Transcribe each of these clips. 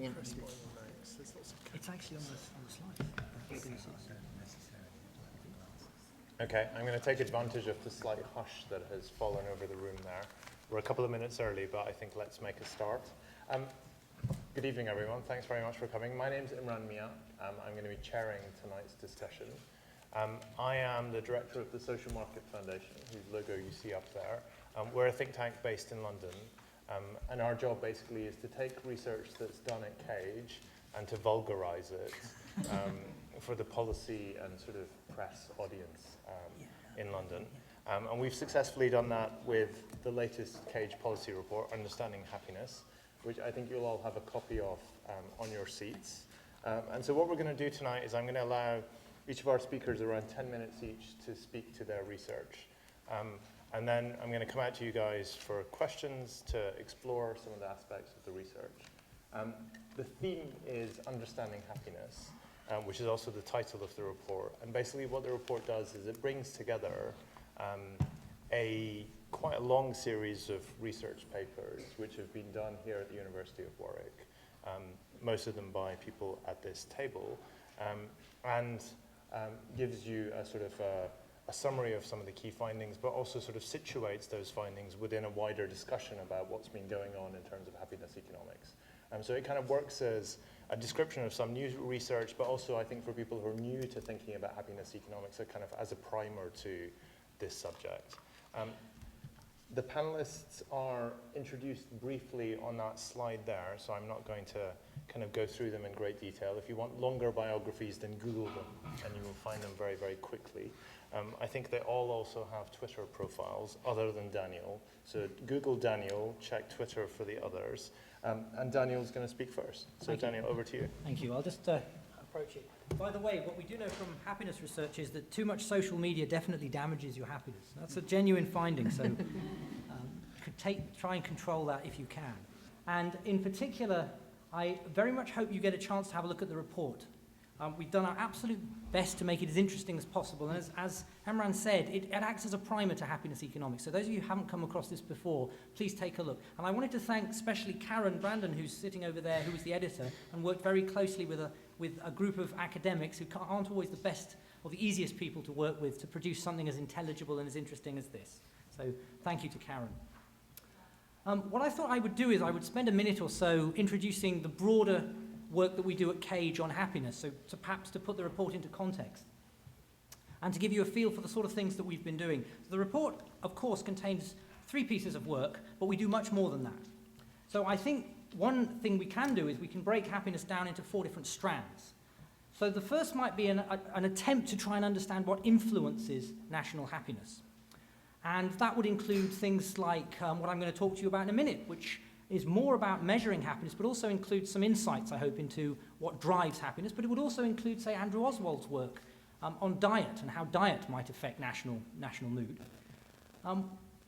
interesting. It's actually on the slide. Okay, I'm going to take advantage of the slight hush that has fallen over the room there. We're a couple of minutes early, but I think let's make a start. Good evening, everyone. Thanks very much for coming. My name's Imran Mia. I'm going to be chairing tonight's discussion. I am the director of the Social Market Foundation, whose logo you see up there. We're a think tank based in London, and our job basically is to take research that's done at CAGE and to vulgarize it for the policy and sort of press audience in London. And we've successfully done that with the latest CAGE policy report, Understanding Happiness, which I think you'll all have a copy of on your seats. And so what we're going to do tonight is I'm going to allow each of our speakers around 10 minutes each to speak to their research. And then I'm going to come out to you guys for questions to explore some of the aspects of the research. The theme is Understanding Happiness, which is also the title of the report. And basically what the report does is it brings together quite a long series of research papers which have been done here at the University of Warwick, most of them by people at this table, and gives you a sort of a summary of some of the key findings, but also sort of situates those findings within a wider discussion about what's been going on in terms of happiness economics. So it kind of works as a description of some new research, but also I think for people who are new to thinking about happiness economics, a kind of as a primer to this subject. The panelists are introduced briefly on that slide there, so I'm not going to kind of go through them in great detail. If you want longer biographies, then Google them, and you will find them very, very quickly. I think they all also have Twitter profiles, other than Daniel. So Google Daniel, check Twitter for the others. And Daniel's going to speak first. So Daniel, over to you. Thank you. I'll just approach it. By the way, what we do know from happiness research is that too much social media definitely damages your happiness. That's a genuine finding, so try and control that if you can. And in particular, I very much hope you get a chance to have a look at the report. We've done our absolute best to make it as interesting as possible, and as Imran said, it acts as a primer to happiness economics. So those of you who haven't come across this before, please take a look. And I wanted to thank especially Karen Brandon, who's sitting over there, who was the editor, and worked very closely with a group of academics who aren't always the best or the easiest people to work with to produce something as intelligible and as interesting as this. So thank you to Karen. What I thought I would do is I would spend a minute or so introducing the broader work that we do at CAGE on happiness, so perhaps to put the report into context and to give you a feel for the sort of things that we've been doing. So the report, of course, contains 3 pieces of work, but we do much more than that. So I think one thing we can do is we can break happiness down into 4 different strands. So the first might be an attempt to try and understand what influences national happiness. And that would include things like what I'm going to talk to you about in a minute, which is more about measuring happiness, but also includes some insights, I hope, into what drives happiness. But it would also include, say, Andrew Oswald's work on diet and how diet might affect national mood.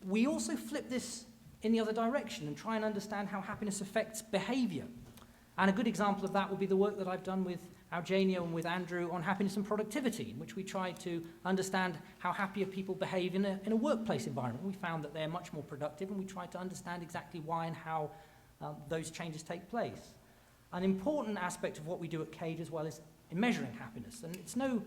We also flip this in the other direction and try and understand how happiness affects behavior. And a good example of that would be the work that I've done with Eugenio and with Andrew on happiness and productivity, in which we tried to understand how happier people behave in a workplace environment. We found that they're much more productive, and we tried to understand exactly why and how those changes take place. An important aspect of what we do at CAGE as well is in measuring happiness. And it's no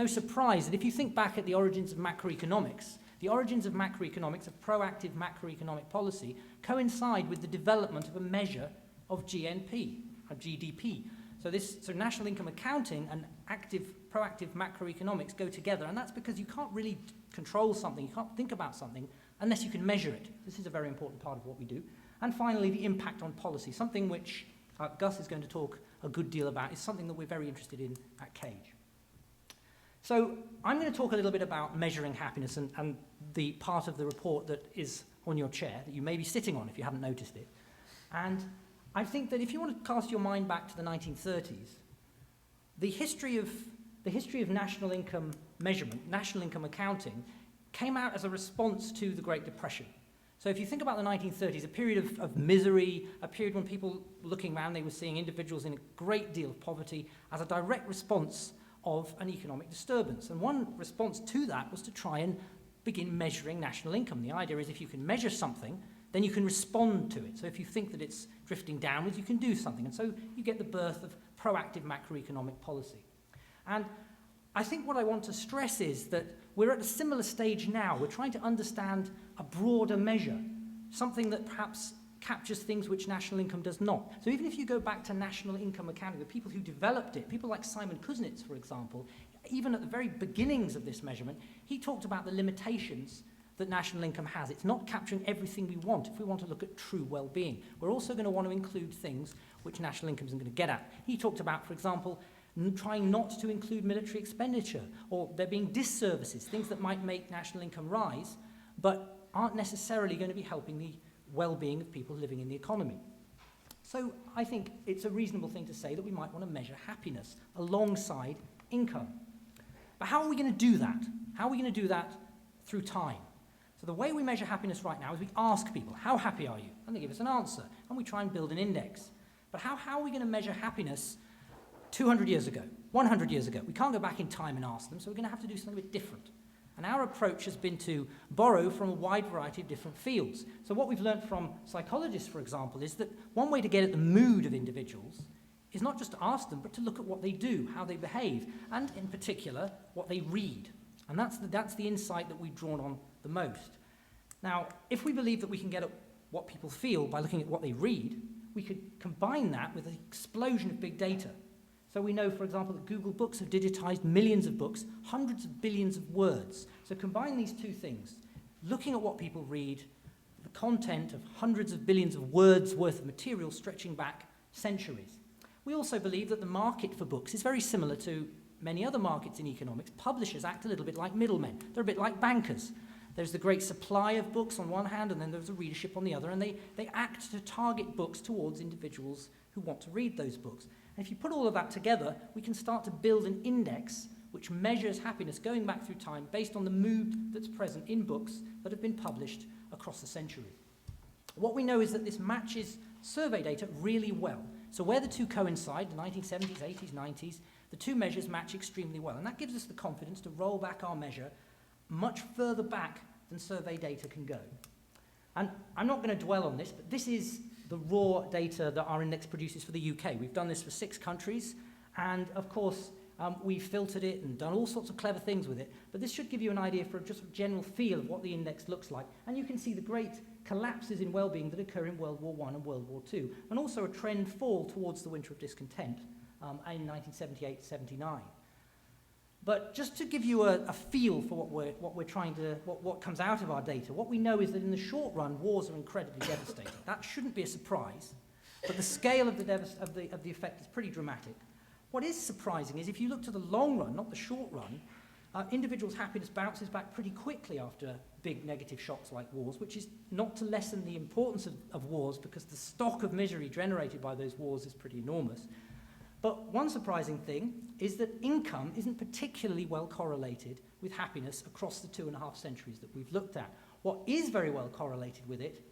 surprise that if you think back at the origins of macroeconomics, the origins of macroeconomics, of proactive macroeconomic policy, coincide with the development of a measure of GNP, of GDP. So national income accounting and proactive macroeconomics go together, and that's because you can't really control something, you can't think about something unless you can measure it. This is a very important part of what we do. And finally, the impact on policy, something which Gus is going to talk a good deal about, is something that we're very interested in at CAGE. So I'm going to talk a little bit about measuring happiness and the part of the report that is on your chair, that you may be sitting on if you haven't noticed it. And I think that if you want to cast your mind back to the 1930s, the history of national income measurement, national income accounting, came out as a response to the Great Depression. So if you think about the 1930s, a period of misery, a period when people were looking around, they were seeing individuals in a great deal of poverty as a direct response of an economic disturbance. And one response to that was to try and begin measuring national income. The idea is if you can measure something, then you can respond to it. So if you think that it's drifting downwards, you can do something. And so you get the birth of proactive macroeconomic policy. And I think what I want to stress is that we're at a similar stage now. We're trying to understand a broader measure, something that perhaps captures things which national income does not. So even if you go back to national income accounting, the people who developed it, people like Simon Kuznets, for example, even at the very beginnings of this measurement, he talked about the limitations that national income has. It's not capturing everything we want if we want to look at true well-being. We're also going to want to include things which national income isn't going to get at. He talked about, for example, trying not to include military expenditure, or there being disservices, things that might make national income rise, but aren't necessarily going to be helping the well-being of people living in the economy. So I think it's a reasonable thing to say that we might want to measure happiness alongside income. But how are we going to do that? How are we going to do that through time? So the way we measure happiness right now is we ask people, how happy are you? And they give us an answer, and we try and build an index. But how are we going to measure happiness 200 years ago, 100 years ago? We can't go back in time and ask them, so we're going to have to do something a bit different. And our approach has been to borrow from a wide variety of different fields. So what we've learned from psychologists, for example, is that one way to get at the mood of individuals is not just to ask them, but to look at what they do, how they behave, and in particular, what they read. And that's the insight that we've drawn on the most. Now, if we believe that we can get at what people feel by looking at what they read, we could combine that with an explosion of big data. So we know, for example, that Google Books have digitized millions of books, hundreds of billions of words. So combine these two things, looking at what people read, the content of hundreds of billions of words worth of material stretching back centuries. We also believe that the market for books is very similar to many other markets in economics. Publishers act a little bit like middlemen. They're a bit like bankers. There's the great supply of books on one hand, and then there's a readership on the other, and they act to target books towards individuals who want to read those books. And if you put all of that together, we can start to build an index which measures happiness going back through time based on the mood that's present in books that have been published across the centuries. What we know is that this matches survey data really well. So where the two coincide, the 1970s, 80s, 90s, the two measures match extremely well. And that gives us the confidence to roll back our measure much further back than survey data can go. And I'm not going to dwell on this, but this is the raw data that our index produces for the UK. We've done this for 6 countries, and of course, we've filtered it and done all sorts of clever things with it, but this should give you an idea for just a general feel of what the index looks like. And you can see the great collapses in well-being that occur in World War I and World War II, and also a trend fall towards the winter of discontent in 1978-79. But just to give you a feel for what we're trying to, what comes out of our data, what we know is that in the short run, wars are incredibly devastating. That shouldn't be a surprise, but the scale of the effect is pretty dramatic. What is surprising is if you look to the long run, not the short run, individuals' happiness bounces back pretty quickly after big negative shocks like wars, which is not to lessen the importance of wars, because the stock of misery generated by those wars is pretty enormous. But one surprising thing is that income isn't particularly well correlated with happiness across the 2.5 centuries that we've looked at. What is very well correlated with it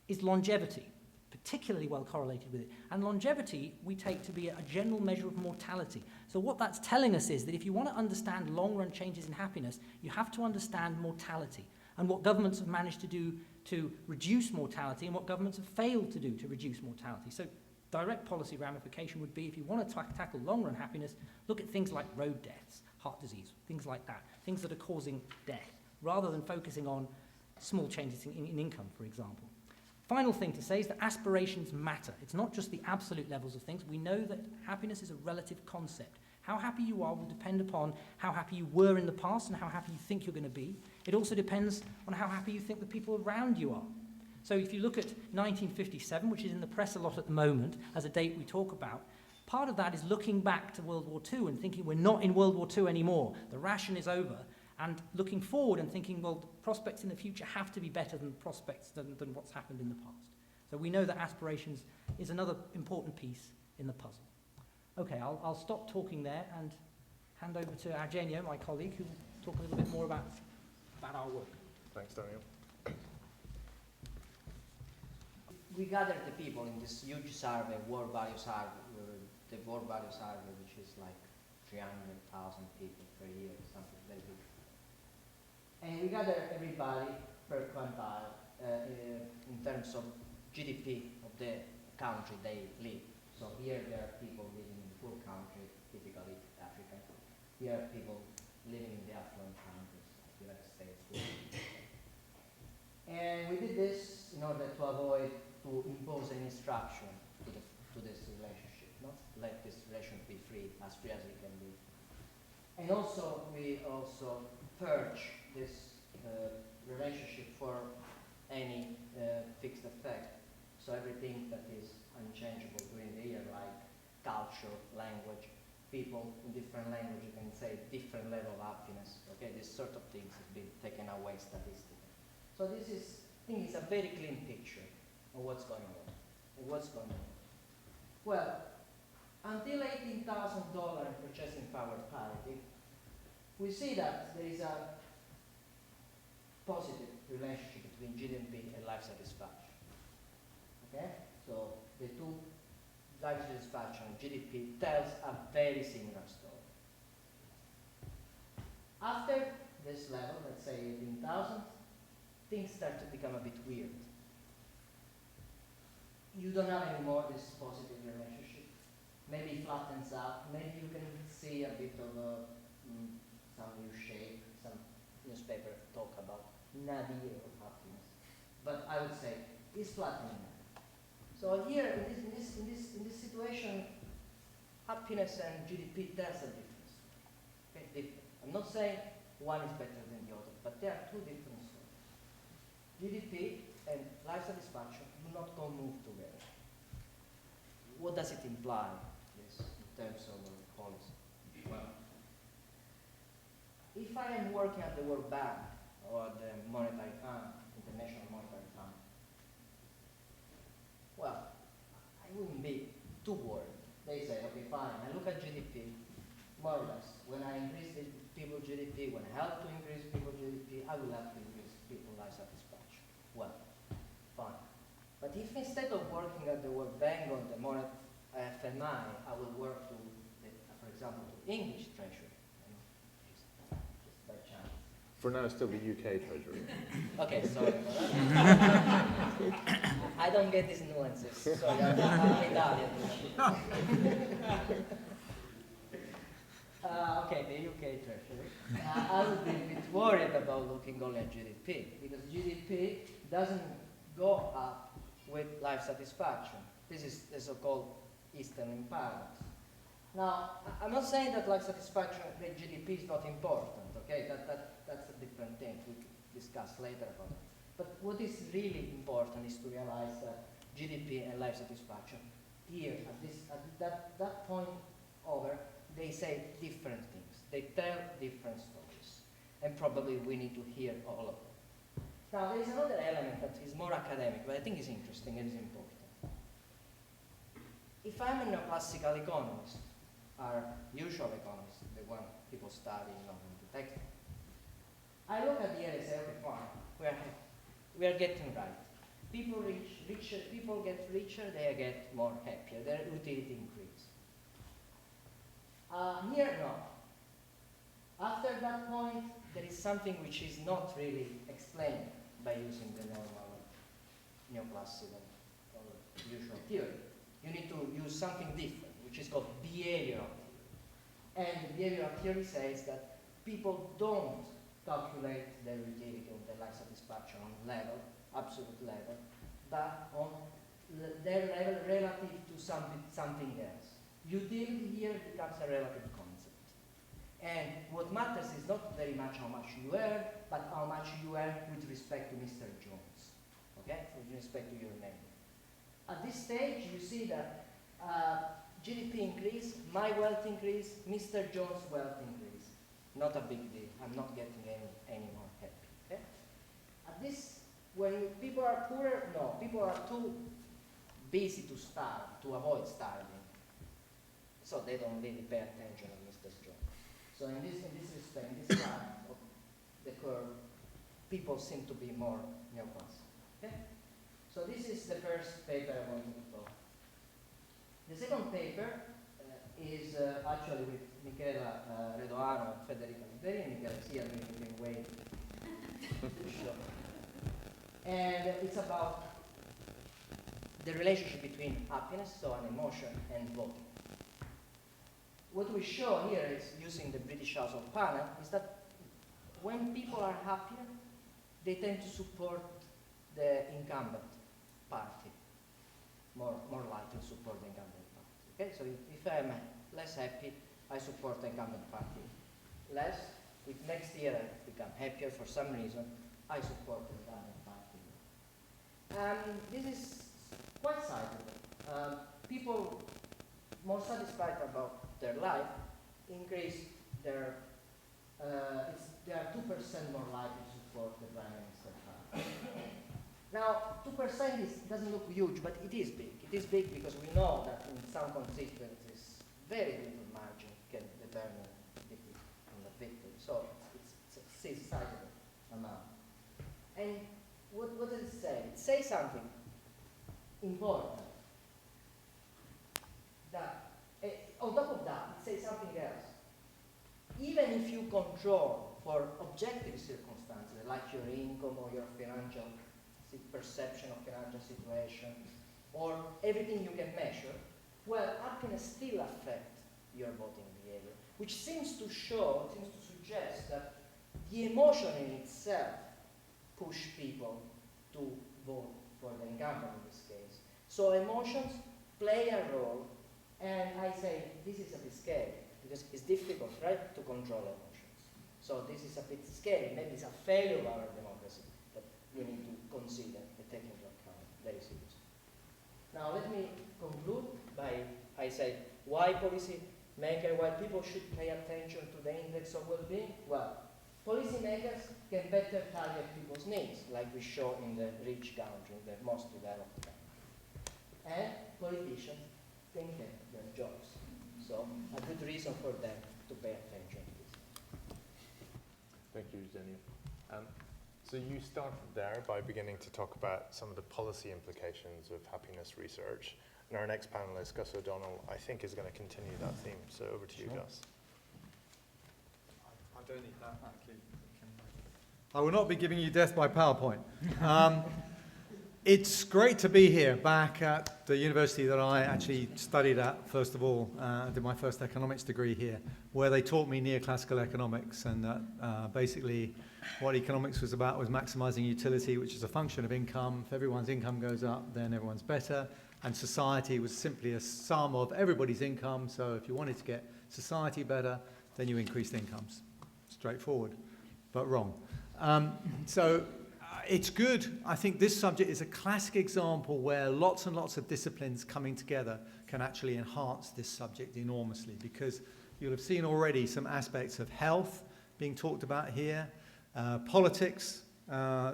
is longevity, particularly well correlated with it. And longevity we take to be a general measure of mortality. So what that's telling us is that if you want to understand long-run changes in happiness, you have to understand mortality and what governments have managed to do to reduce mortality and what governments have failed to do to reduce mortality. So direct policy ramification would be, if you want to tackle long-run happiness, look at things like road deaths, heart disease, things like that, things that are causing death, rather than focusing on small changes in income, for example. Final thing to say is that aspirations matter. It's not just the absolute levels of things. We know that happiness is a relative concept. How happy you are will depend upon how happy you were in the past and how happy you think you're going to be. It also depends on how happy you think the people around you are. So if you look at 1957, which is in the press a lot at the moment, as a date we talk about, part of that is looking back to World War II and thinking we're not in World War II anymore, the ration is over, and looking forward and thinking, well, the prospects in the future have to be better than prospects than what's happened in the past. So we know that aspirations is another important piece in the puzzle. Okay, I'll stop talking there and hand over to Eugenio, my colleague, who will talk a little bit more about our work. Thanks, Daniel. We gathered the people in this huge survey, World Value Survey, the World Value Survey, which is like 300,000 people per year, something like that. And we gathered everybody per quintile in terms of GDP of the country they live. So here there are people living in poor country, typically African. Here are people living in the affluent countries, like United States. And we did this in order to avoid to impose any structure to this relationship, not let this relationship be free as it can be. And also, we also purge this relationship for any fixed effect. So everything that is unchangeable during the year, like culture, language, people in different languages can say different level of happiness. Okay, this sort of things has been taken away statistically. So this is, I think, it's a very clean picture of what's going on. Well, until $18,000 in purchasing power parity, we see that there is a positive relationship between GDP and life satisfaction. Okay? So the two, life satisfaction and GDP, tells a very similar story. After this level, let's say 18,000, things start to become a bit weird. You don't have anymore this positive relationship. Maybe it flattens out. Maybe you can see a bit of some new shape. Some newspaper talk about nadir of happiness. But I would say it's flattening out. So here, in this situation, happiness and GDP, there's a difference. Okay, different. I'm not saying one is better than the other, but there are two different stories. GDP and life satisfaction do not move together. What does it imply, this, in terms of policy? Well, if I am working at the World Bank or the Monetary Fund, International Monetary Fund, well, I wouldn't be too worried. They say, okay, fine, I look at GDP, more or less. When I increase the people's GDP, when I help to increase people's GDP, I will have to increase people's life satisfaction. Well, fine. But if instead of working at the World Bank or the FMI, I will work to, for example, to English Treasury, just by chance. For now, still the UK Treasury. Okay, sorry for that. I don't get these nuances. Sorry, I'm Italian. Okay, the UK Treasury. I would be a bit worried about looking only at GDP, because GDP doesn't go up with life satisfaction. This is the so-called Eastern paradox. Now, I'm not saying that life satisfaction, the GDP is not important, okay? That's a different thing. We could discuss later about it. But what is really important is to realize that GDP and life satisfaction here, at that point over, they say different things. They tell different stories. And probably we need to hear all of them. Now, there is another element that is more academic, but I think is interesting and is important. If I'm a neoclassical economist, our usual economist, the one people study in the textbook, I look at the area and say, okay, fine, we are getting right. People get richer, they get more happier, their utility increase. Here, no. After that point, there is something which is not really explained by using the normal neoclassical or usual theory. You need to use something different, which is called behavioral theory. And the behavioral theory says that people don't calculate their utility or their life satisfaction on level, absolute level, but on their level relative to something else. Utility here becomes a relative concept. And what matters is not very much how much you earn, but how much you earn with respect to Mr. Jones, okay? With respect to your neighbor. At this stage, you see that GDP increase, my wealth increase, Mr. Jones' wealth increase. Not a big deal. I'm not getting any more happy, okay? At this, when people are poorer, no, people are too busy to starve, to avoid starving. So they don't really pay attention to Mr. Jones. So in this respect, in this part of the curve, people seem to be more neoclassical. Okay? So this is the first paper I wanted to talk. The second paper is actually with Michela Redoano and Federica Liberi. Michela is here, maybe you can wait to show. And it's about the relationship between happiness, so an emotion, and voting. What we show here is, using the British House of panel, is that when people are happier, they tend to support the incumbent party, more likely to support the incumbent party. Okay, so if I'm less happy, I support the incumbent party less. If next year I become happier for some reason, I support the incumbent party. This is quite sizable. People more satisfied about their life increase their, they are 2% more likely to support the Prime Minister party. Now, 2% doesn't look huge, but it is big. It is big because we know that in some constituencies, very little margin can determine defeat and the victory. So it's a sizable amount. And what does it say? It says something important. That on top of that, it says something else. Even if you control for objective circumstances, like your income or your financial perception of financial situation, or everything you can measure, well, happiness still affects your voting behavior, which seems to suggest that the emotion in itself push people to vote for the incumbent in this case. So emotions play a role, and I say this is a bit scary, because it's difficult, right, to control emotions. So this is a bit scary. Maybe it's a failure of our democracy that we need to consider and take into account very seriously. Now let me conclude by, I say, why people should pay attention to the index of well-being? Well, policymakers can better target people's needs, like we show in the rich country, the most developed country. And politicians can get their jobs. So a good reason for them to pay attention to this. Thank you, Eugenio. So you started there by beginning to talk about some of the policy implications of happiness research. And our next panelist, Gus O'Donnell, I think is going to continue that theme. So over to you, Gus. I don't need that, actually. I will not be giving you death by PowerPoint. It's great to be here, back at the university that I actually studied at, first of all. Did my first economics degree here, where they taught me neoclassical economics, and basically what economics was about was maximizing utility, which is a function of income. If everyone's income goes up, then everyone's better. And society was simply a sum of everybody's income, so if you wanted to get society better, then you increased incomes. Straightforward, but wrong. It's good. I think this subject is a classic example where lots and lots of disciplines coming together can actually enhance this subject enormously, because you'll have seen already some aspects of health being talked about here, politics,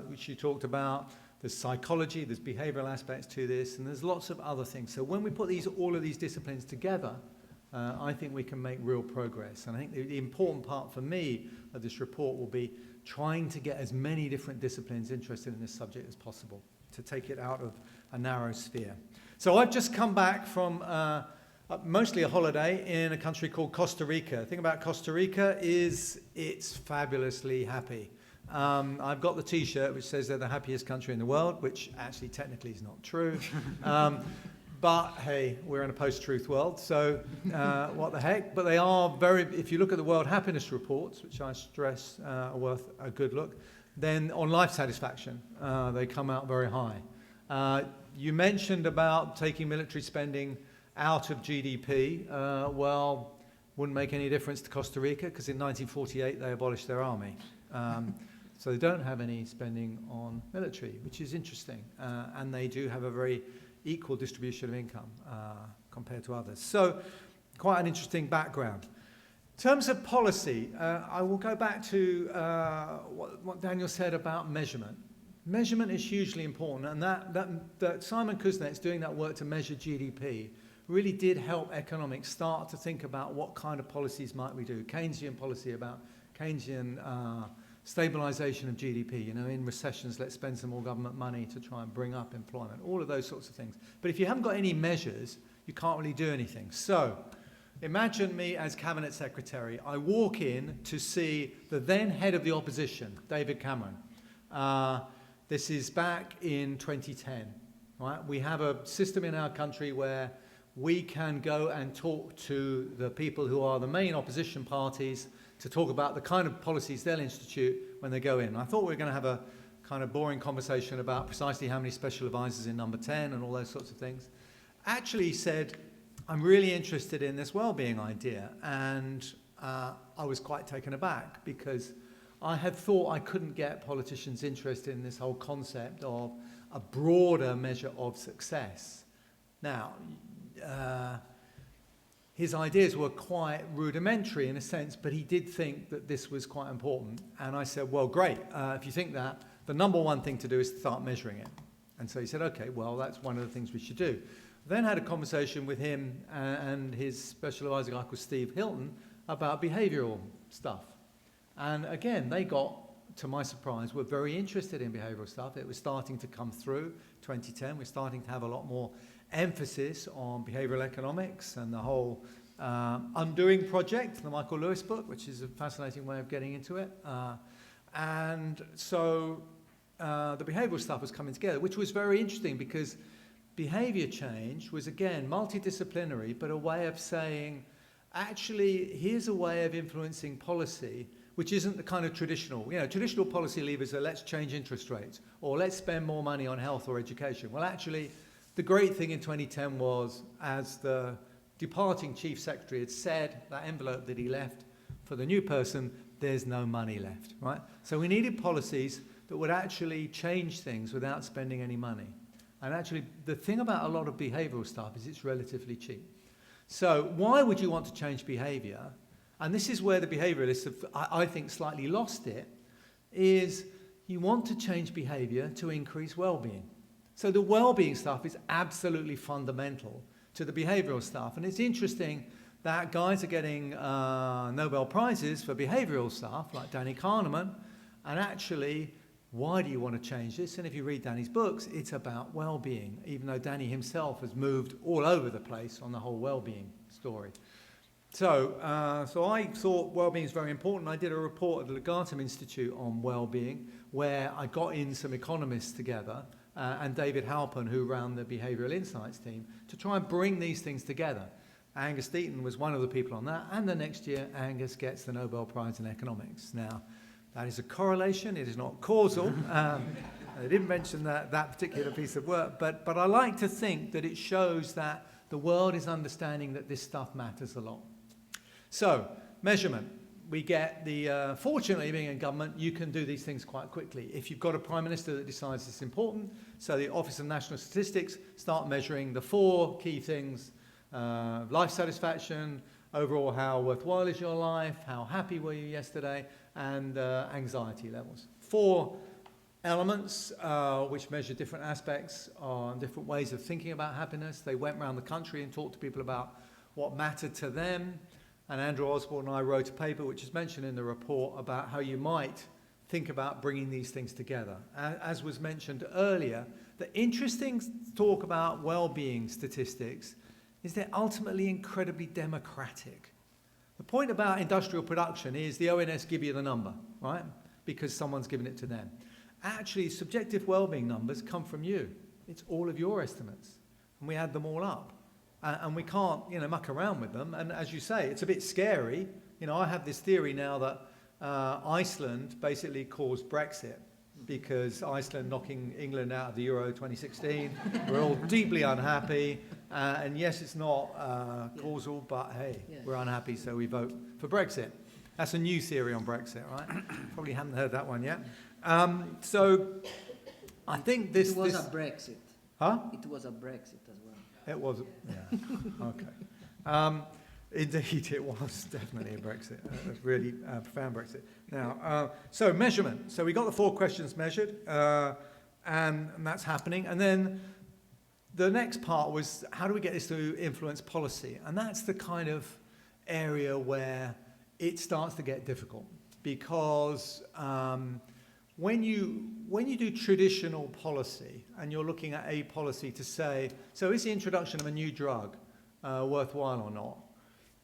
which you talked about, there's psychology, there's behavioral aspects to this, and there's lots of other things. So when we put all of these disciplines together, I think we can make real progress. And I think the important part for me of this report will be trying to get as many different disciplines interested in this subject as possible, to take it out of a narrow sphere. So I've just come back from mostly a holiday in a country called Costa Rica. The thing about Costa Rica is it's fabulously happy. I've got the T-shirt which says they're the happiest country in the world, which actually technically is not true. But hey, we're in a post-truth world, so what the heck? But they are if you look at the World Happiness Reports, which I stress are worth a good look, then on life satisfaction, they come out very high. You mentioned about taking military spending out of GDP. Well, wouldn't make any difference to Costa Rica, because in 1948 they abolished their army. So they don't have any spending on military, which is interesting. And they do have a very equal distribution of income compared to others. So quite an interesting background. In terms of policy, I will go back to what Daniel said about measurement. Measurement is hugely important, and that Simon Kuznets doing that work to measure GDP really did help economics start to think about what kind of policies might we do. Keynesian policy about Keynesian stabilization of GDP, in recessions, let's spend some more government money to try and bring up employment, all of those sorts of things. But if you haven't got any measures, you can't really do anything. So imagine me as cabinet secretary. I walk in to see the then head of the opposition, David Cameron. This is back in 2010, right? We have a system in our country where we can go and talk to the people who are the main opposition parties to talk about the kind of policies they'll institute when they go in. I thought we were going to have a kind of boring conversation about precisely how many special advisors in number 10 and all those sorts of things. Actually he said, I'm really interested in this well-being idea, and I was quite taken aback because I had thought I couldn't get politicians interested in this whole concept of a broader measure of success. Now, his ideas were quite rudimentary in a sense, but he did think that this was quite important. And I said, well, great, if you think that, the number one thing to do is to start measuring it. And so he said, okay, well, that's one of the things we should do. Then had a conversation with him and his special advisor, a guy called Steve Hilton, about behavioural stuff. And again, they got, to my surprise, were very interested in behavioural stuff. It was starting to come through 2010. We're starting to have a lot more emphasis on behavioural economics and the whole Undoing Project, the Michael Lewis book, which is a fascinating way of getting into it. And so the behavioural stuff was coming together, which was very interesting because behaviour change was, again, multidisciplinary, but a way of saying, actually, here's a way of influencing policy which isn't the kind of traditional, traditional policy levers are let's change interest rates or let's spend more money on health or education. Well, actually, the great thing in 2010 was, as the departing chief secretary had said, that envelope that he left for the new person, there's no money left, right? So we needed policies that would actually change things without spending any money. And actually, the thing about a lot of behavioural stuff is it's relatively cheap. So why would you want to change behaviour? And this is where the behaviouralists have, I think, slightly lost it, is you want to change behaviour to increase well-being. So the well-being stuff is absolutely fundamental to the behavioural stuff. And it's interesting that guys are getting Nobel Prizes for behavioural stuff, like Danny Kahneman, and actually, why do you want to change this? And if you read Danny's books, it's about well-being, even though Danny himself has moved all over the place on the whole well-being story. So I thought well-being is very important. I did a report at the Legatum Institute on well-being, where I got in some economists together, and David Halpern, who ran the Behavioural Insights team, to try and bring these things together. Angus Deaton was one of the people on that, and the next year, Angus gets the Nobel Prize in Economics. Now, that is a correlation, it is not causal. I didn't mention that particular piece of work, but I like to think that it shows that the world is understanding that this stuff matters a lot. So, measurement. We get the, fortunately being in government, you can do these things quite quickly. If you've got a Prime Minister that decides it's important, so the Office of National Statistics start measuring the 4 key things, life satisfaction, overall how worthwhile is your life, how happy were you yesterday, and anxiety levels. 4 elements which measure different aspects on different ways of thinking about happiness. They went around the country and talked to people about what mattered to them. And Andrew Osborne and I wrote a paper, which is mentioned in the report, about how you might think about bringing these things together. As was mentioned earlier, the interesting talk about well-being statistics is they're ultimately incredibly democratic. The point about industrial production is the ONS give you the number, right? Because someone's given it to them. Actually, subjective well-being numbers come from you. It's all of your estimates. And we add them all up. And we can't, muck around with them. And as you say, it's a bit scary. I have this theory now that Iceland basically caused Brexit because Iceland knocking England out of the Euro 2016. We're all deeply unhappy. And yes, it's not causal, but hey, we're unhappy, so we vote for Brexit. That's a new theory on Brexit, right? Probably haven't heard that one yet. So I think this... It was a Brexit. Huh? It was a Brexit as well. It was, yeah, okay. Indeed, it was definitely a Brexit, a really profound Brexit. Now, so measurement. So we got the 4 questions measured, and that's happening. And then the next part was, how do we get this to influence policy? And that's the kind of area where it starts to get difficult, because when you do traditional policy and you're looking at a policy to say, so is the introduction of a new drug worthwhile or not?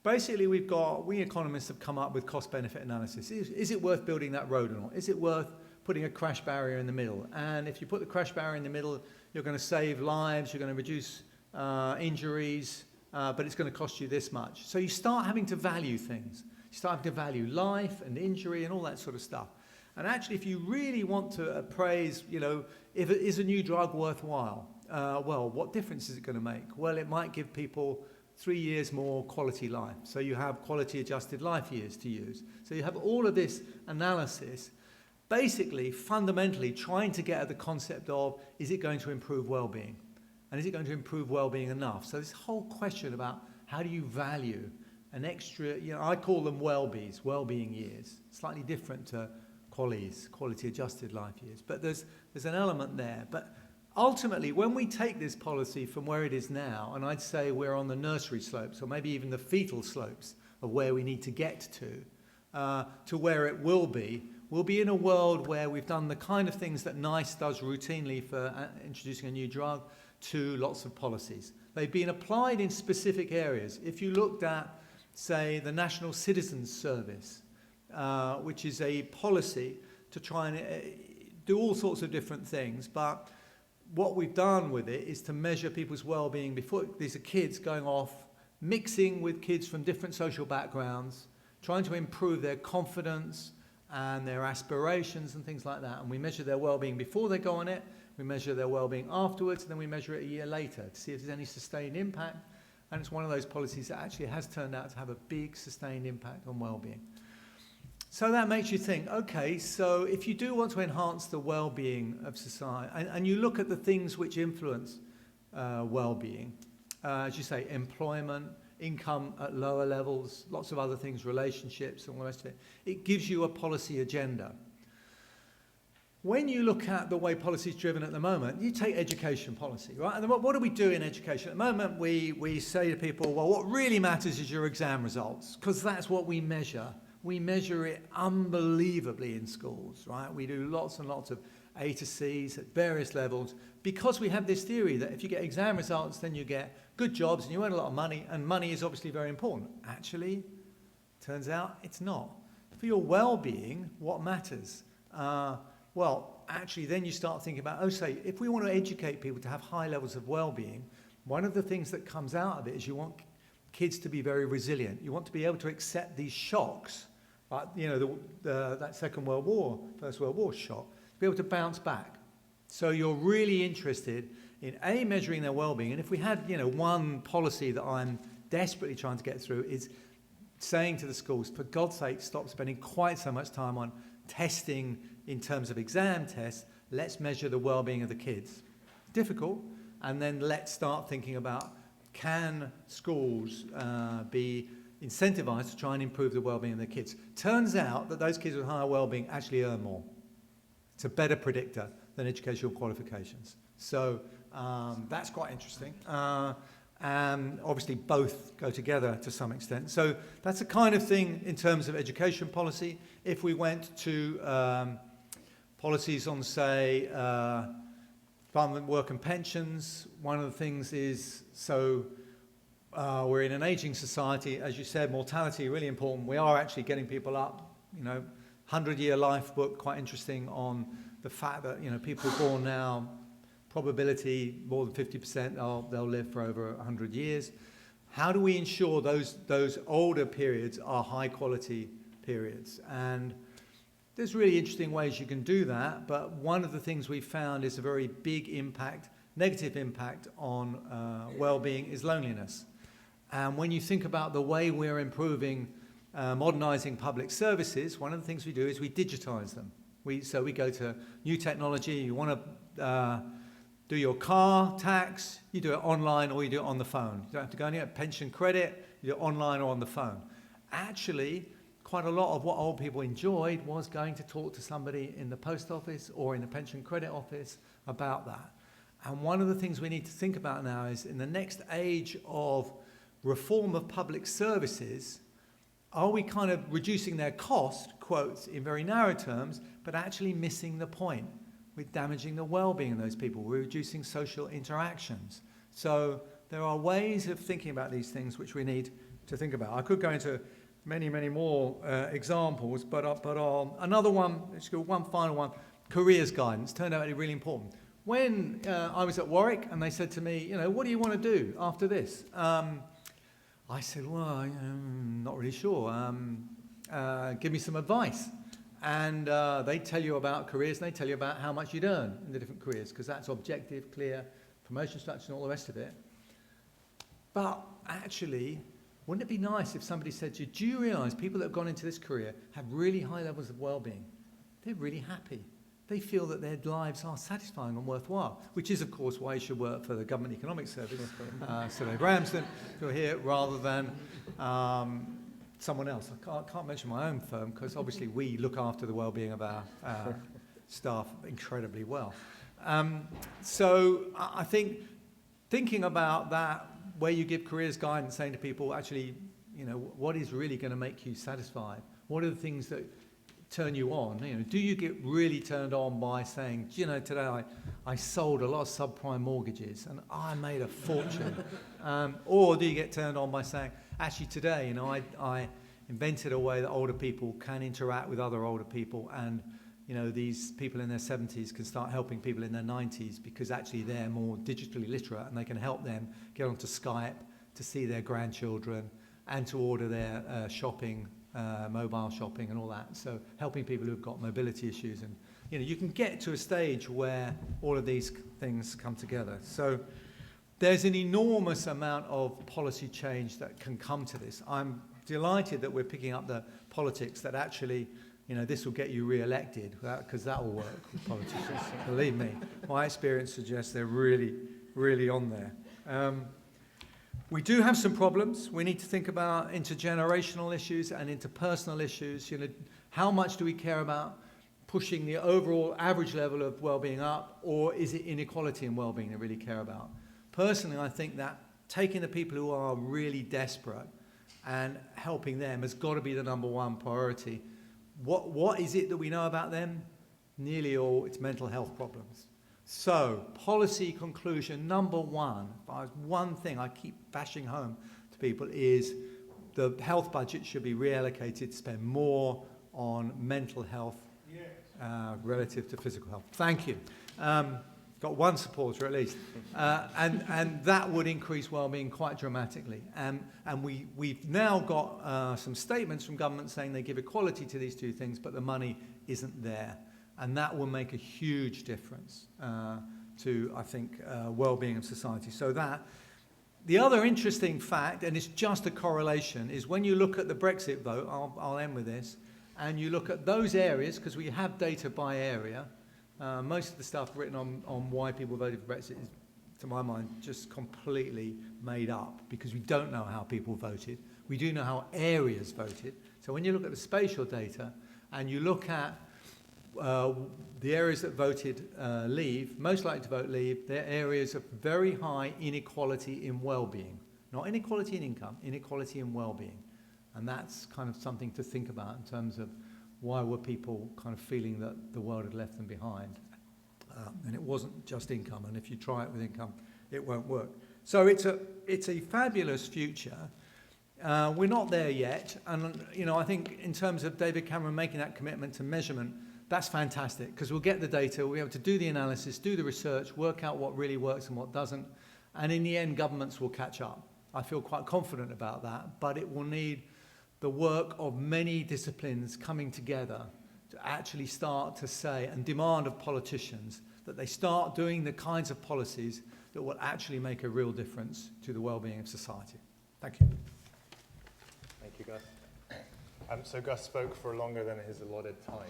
Basically, we economists have come up with cost-benefit analysis. Is it worth building that road or not? Is it worth putting a crash barrier in the middle. And if you put the crash barrier in the middle, you're going to save lives, you're going to reduce injuries, but it's going to cost you this much. So you start having to value things. You start having to value life and injury and all that sort of stuff. And actually, if you really want to appraise, if it is a new drug worthwhile, well, what difference is it going to make? Well, it might give people 3 years more quality life. So you have quality adjusted life years to use. So you have all of this analysis, basically, fundamentally trying to get at the concept of, is it going to improve well-being? And is it going to improve well-being enough? So this whole question about how do you value an extra, I call them well-bees, well-being years, slightly different to QALYs, quality adjusted life years. But there's an element there. But ultimately, when we take this policy from where it is now, and I'd say we're on the nursery slopes, or maybe even the fetal slopes of where we need to get to where it will be, we'll be in a world where we've done the kind of things that NICE does routinely for introducing a new drug to lots of policies. They've been applied in specific areas. If you looked at, say, the National Citizens Service, which is a policy to try and do all sorts of different things, but what we've done with it is to measure people's well-being before. These are kids going off, mixing with kids from different social backgrounds, trying to improve their confidence and their aspirations and things like that. And we measure their well-being before they go on it, we measure their well-being afterwards, and then we measure it a year later to see if there's any sustained impact. And it's one of those policies that actually has turned out to have a big sustained impact on well-being. So that makes you think, okay, so if you do want to enhance the well-being of society, and you look at the things which influence well-being, as you say, employment, income at lower levels, lots of other things, relationships and all the rest of it, it gives you a policy agenda. When you look at the way policy is driven at the moment, you take education policy, right? And what do we do in education? At the moment, we say to people, well, what really matters is your exam results, because that's what we measure. We measure it unbelievably in schools, right? We do lots and lots of A to C's at various levels, because we have this theory that if you get exam results, then you get good jobs and you earn a lot of money, and money is obviously very important. Actually, turns out it's not. For your well-being, what matters? Well, actually, then you start thinking about, say, if we want to educate people to have high levels of well-being, one of the things that comes out of it is you want kids to be very resilient. You want to be able to accept these shocks, like, that Second World War, First World War shock, to be able to bounce back. So you're really interested in, A, measuring their well-being. And if we had, one policy that I'm desperately trying to get through is saying to the schools, for God's sake, stop spending quite so much time on testing in terms of exam tests. Let's measure the well-being of the kids. Difficult. And then let's start thinking about, can schools be incentivized to try and improve the well-being of their kids? Turns out that those kids with higher well-being actually earn more. It's a better predictor than educational qualifications. So that's quite interesting. And obviously both go together to some extent. So that's the kind of thing in terms of education policy. If we went to policies on, say, Department of Work and Pensions, one of the things is, we're in an aging society, as you said, mortality really important. We are actually getting people up, 100-year life book, quite interesting on the fact that, people born now, probability more than 50% they'll live for over 100 years. How do we ensure those older periods are high quality periods? And there's really interesting ways you can do that, but one of the things we've found is a very big impact, negative impact on well-being is loneliness. And when you think about the way we're improving, modernizing public services, one of the things we do is we digitize them. So we go to new technology. You want to do your car tax, you do it online or you do it on the phone. You don't have to go anywhere. Pension credit, you do it online or on the phone. Actually, quite a lot of what old people enjoyed was going to talk to somebody in the post office or in the pension credit office about that. And one of the things we need to think about now is, in the next age of reform of public services, are we kind of reducing their cost, quotes, in very narrow terms, but actually missing the point? We're damaging the well-being of those people. We're reducing social interactions. So there are ways of thinking about these things which we need to think about. I could go into many, many more examples, but another one, let's go one final one. careers guidance turned out to be really important. When I was at Warwick and they said to me, what do you want to do after this? I said, well, I'm not really sure. Give me some advice. And they tell you about careers, and they tell you about how much you'd earn in the different careers, because that's objective, clear, promotion structure and all the rest of it. But actually, wouldn't it be nice if somebody said to you, do you realise people that have gone into this career have really high levels of well-being? They're really happy. They feel that their lives are satisfying and worthwhile, which is, of course, why you should work for the Government Economic Service, Sir Dave Ramsden, who are here, rather than someone else. I can't mention my own firm, because obviously we look after the well-being of our staff incredibly well. So I think thinking about that, where you give careers guidance, saying to people, actually, what is really going to make you satisfied? What are the things that turn you on? Do you get really turned on by saying, today I sold a lot of subprime mortgages and I made a fortune? Or do you get turned on by saying, actually today, I invented a way that older people can interact with other older people, and these people in their 70s can start helping people in their 90s, because actually they're more digitally literate and they can help them get onto Skype to see their grandchildren and to order their shopping, mobile shopping and all that. So helping people who've got mobility issues, and you can get to a stage where all of these things come together. So there's an enormous amount of policy change that can come to this. I'm delighted that we're picking up the politics that actually this will get you re-elected, because that will work with politicians. Believe me, my experience suggests they're really, really on there. We do have some problems. We need to think about intergenerational issues and interpersonal issues. How much do we care about pushing the overall average level of well-being up, or is it inequality in well-being that we really care about? Personally, I think that taking the people who are really desperate and helping them has got to be the number one priority. What is it that we know about them? Nearly all, it's mental health problems. So, policy conclusion number one, one thing I keep bashing home to people is the health budget should be reallocated to spend more on mental health relative to physical health. Thank you. Got one supporter at least. And that would increase well-being quite dramatically. And we've now got some statements from government saying they give equality to these two things, but the money isn't there. And that will make a huge difference to, I think, well-being of society. So the other interesting fact, and it's just a correlation, is when you look at the Brexit vote, I'll end with this, and you look at those areas, because we have data by area. Most of the stuff written on why people voted for Brexit is, to my mind, just completely made up, because we don't know how people voted. We do know how areas voted. So when you look at the spatial data and you look at the areas that voted leave, most likely to vote leave, they're areas of very high inequality in well-being. Not inequality in income, inequality in well-being. And that's kind of something to think about in terms of why were people kind of feeling that the world had left them behind. And it wasn't just income, and if you try it with income, it won't work. So it's a fabulous future. We're not there yet, and I think in terms of David Cameron making that commitment to measurement, that's fantastic, because we'll get the data, we'll be able to do the analysis, do the research, work out what really works and what doesn't, and in the end, governments will catch up. I feel quite confident about that, but it will need the work of many disciplines coming together to actually start to say and demand of politicians that they start doing the kinds of policies that will actually make a real difference to the well-being of society. Thank you. Thank you, Gus. So Gus spoke for longer than his allotted time,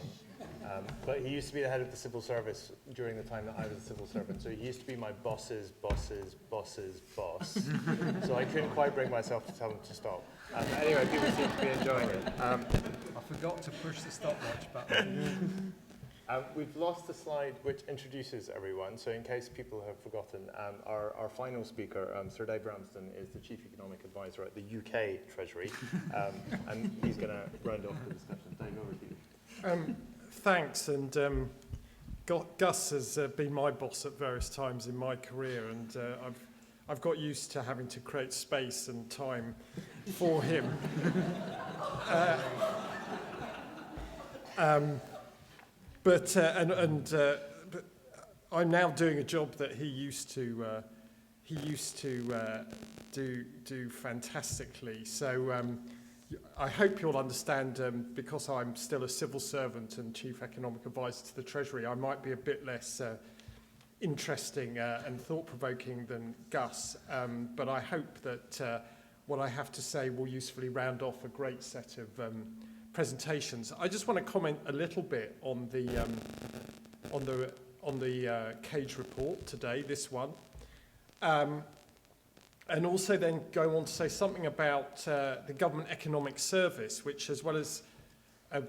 but he used to be the head of the civil service during the time that I was a civil servant, so he used to be my boss's boss's boss's boss, so I couldn't quite bring myself to tell him to stop. Anyway, people seem to be enjoying it. I forgot to push the stopwatch button. We've lost the slide which introduces everyone, so in case people have forgotten, our final speaker, Sir Dave Ramsden, is the Chief Economic Advisor at the UK Treasury, and he's going to round off the discussion. Dave, over to you. Thanks, and Gus has been my boss at various times in my career, and I've got used to having to create space and time for him. but I'm now doing a job that he used to do fantastically. So I hope you'll understand, because I'm still a civil servant and Chief Economic Advisor to the Treasury, I might be a bit less interesting and thought-provoking than Gus, but I hope that what I have to say will usefully round off a great set of presentations. I just want to comment a little bit on the Cage report today, this one. And also then go on to say something about the Government Economic Service, which, as well as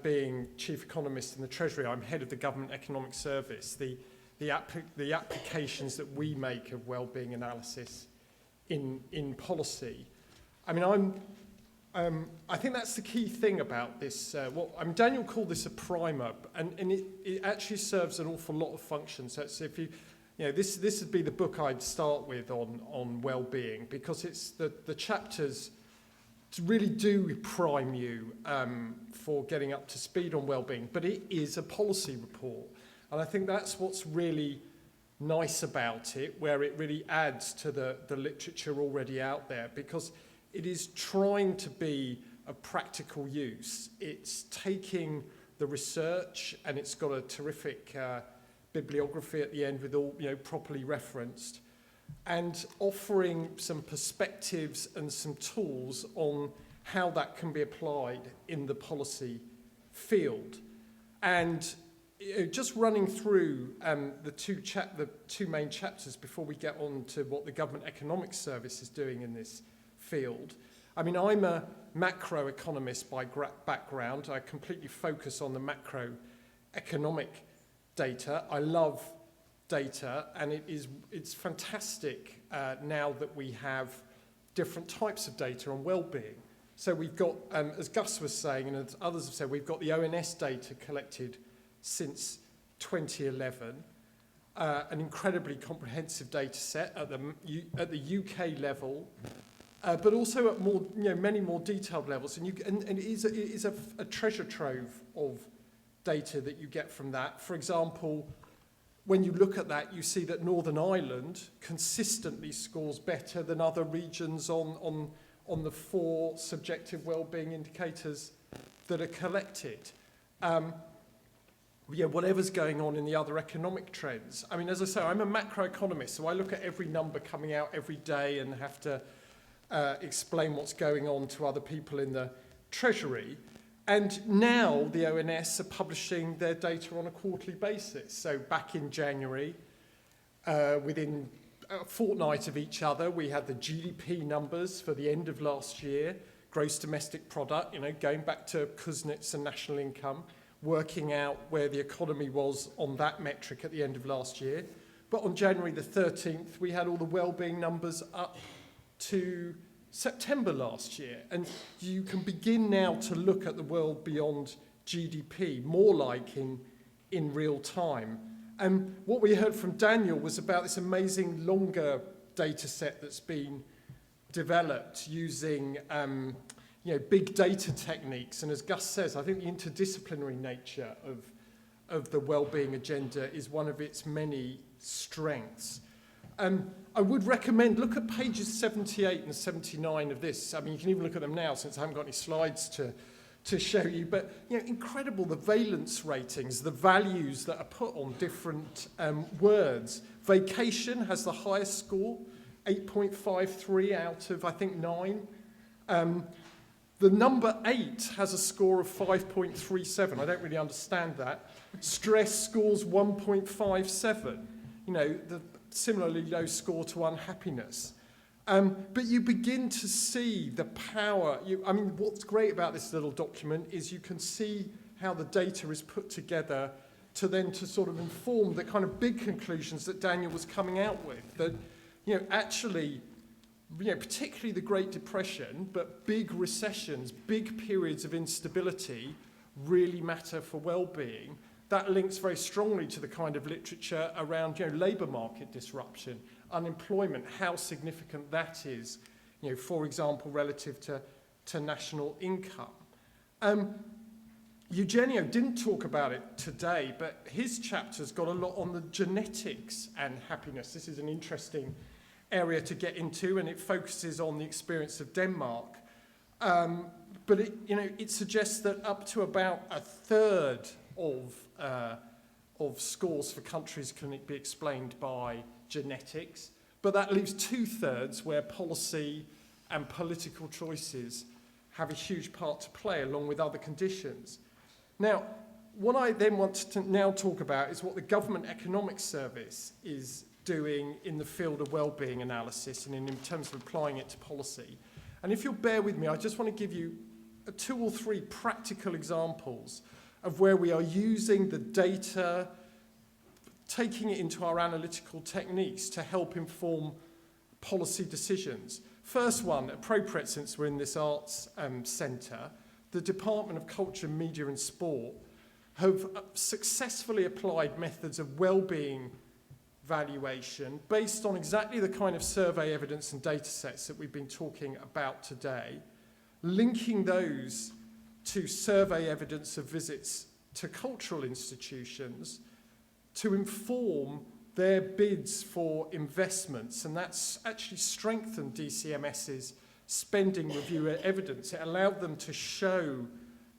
being Chief Economist in the Treasury, I'm head of the Government Economic Service. The applications that we make of well-being analysis in policy. I mean, I think that's the key thing about this. Daniel called this a primer, and it actually serves an awful lot of functions. So if you know, this would be the book I'd start with on well-being, because it's the chapters really do prime you for getting up to speed on well-being, but it is a policy report. And I think that's what's really nice about it, where it really adds to the literature already out there, because it is trying to be a practical use. It's taking the research, and it's got a terrific bibliography at the end with all, properly referenced, and offering some perspectives and some tools on how that can be applied in the policy field. And just running through the two main chapters before we get on to what the Government Economic Service is doing in this field. I mean, I'm a macroeconomist by background. I completely focus on the macroeconomic data. I love data, and it's fantastic now that we have different types of data on well-being. So we've got, as Gus was saying, and as others have said, we've got the ONS data collected since 2011, an incredibly comprehensive data set at the UK level, but also at more, many more detailed levels. And it is a treasure trove of data that you get from that. For example, when you look at that, you see that Northern Ireland consistently scores better than other regions on the 4 subjective wellbeing indicators that are collected. Whatever's going on in the other economic trends. I mean, as I say, I'm a macroeconomist, so I look at every number coming out every day and have to explain what's going on to other people in the Treasury. And now the ONS are publishing their data on a quarterly basis. So back in January, within a fortnight of each other, we had the GDP numbers for the end of last year, gross domestic product, going back to Kuznets and national income, working out where the economy was on that metric at the end of last year. But on January the 13th, we had all the wellbeing numbers up to September last year. And you can begin now to look at the world beyond GDP, more like in real time. And what we heard from Daniel was about this amazing longer data set that's been developed using big data techniques. And as Gus says, I think the interdisciplinary nature of the wellbeing agenda is one of its many strengths. I would recommend, look at pages 78 and 79 of this. I mean, you can even look at them now since I haven't got any slides to show you. But, incredible, the valence ratings, the values that are put on different words. Vacation has the highest score, 8.53 out of, I think, 9. The number 8 has a score of 5.37. I don't really understand that. Stress scores 1.57. The similarly low score to unhappiness. But you begin to see the power. What's great about this little document is you can see how the data is put together to sort of inform the kind of big conclusions that Daniel was coming out with. That, actually, particularly the Great Depression, but big recessions, big periods of instability really matter for well-being. That links very strongly to the kind of literature around, labour market disruption, unemployment, how significant that is, for example, relative to national income. Eugenio didn't talk about it today, but his chapter's got a lot on the genetics and happiness. This is an interesting area to get into, and it focuses on the experience of Denmark. But it suggests that up to about a third of scores for countries can be explained by genetics, but that leaves 2/3 where policy and political choices have a huge part to play along with other conditions. Now, what I then want to now talk about is what the Government Economic Service is doing in the field of well-being analysis and in terms of applying it to policy. And if you'll bear with me, I just want to give you 2 or 3 practical examples of where we are using the data, taking it into our analytical techniques to help inform policy decisions. First one, appropriate since we're in this arts centre, the Department of Culture, Media and Sport have successfully applied methods of well-being valuation based on exactly the kind of survey evidence and data sets that we've been talking about today, linking those to survey evidence of visits to cultural institutions to inform their bids for investments, and that's actually strengthened DCMS's spending review evidence. It allowed them to show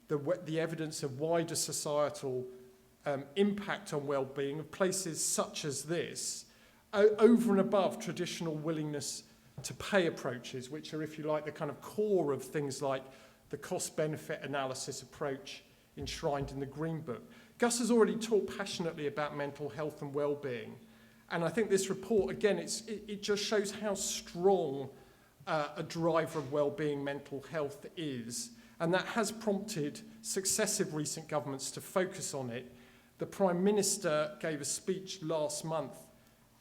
the evidence of wider societal impact on well-being of places such as this, over and above traditional willingness to pay approaches, which are, if you like, the kind of core of things like the cost-benefit analysis approach enshrined in the Green Book. Gus has already talked passionately about mental health and well-being, and I think this report, again, it just shows how strong a driver of well-being mental health is, and that has prompted successive recent governments to focus on it. The Prime Minister gave a speech last month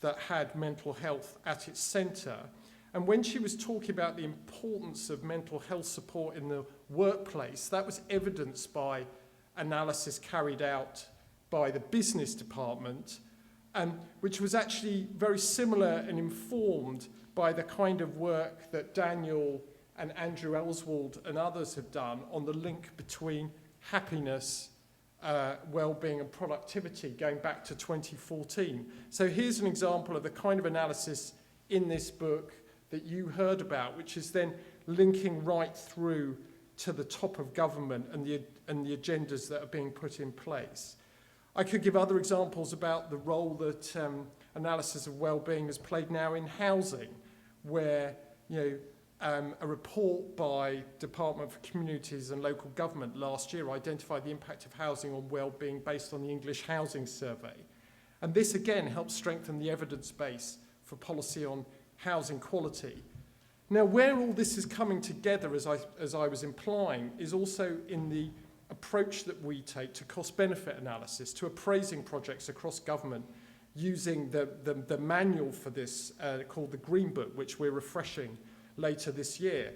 that had mental health at its centre, and when she was talking about the importance of mental health support in the workplace, that was evidenced by analysis carried out by the business department, which was actually very similar and informed by the kind of work that Daniel and Andrew Ellswald and others have done on the link between happiness, well-being and productivity going back to 2014. So here's an example of the kind of analysis in this book that you heard about, which is then linking right through to the top of government and the agendas that are being put in place. I could give other examples about the role that analysis of well-being has played now in housing, where a report by Department for Communities and Local Government last year identified the impact of housing on well-being based on the English Housing Survey. And this again helps strengthen the evidence base for policy on housing quality. Now, where all this is coming together, as I was implying, is also in the approach that we take to cost-benefit analysis, to appraising projects across government using the manual for this called the Green Book, which we're refreshing later this year.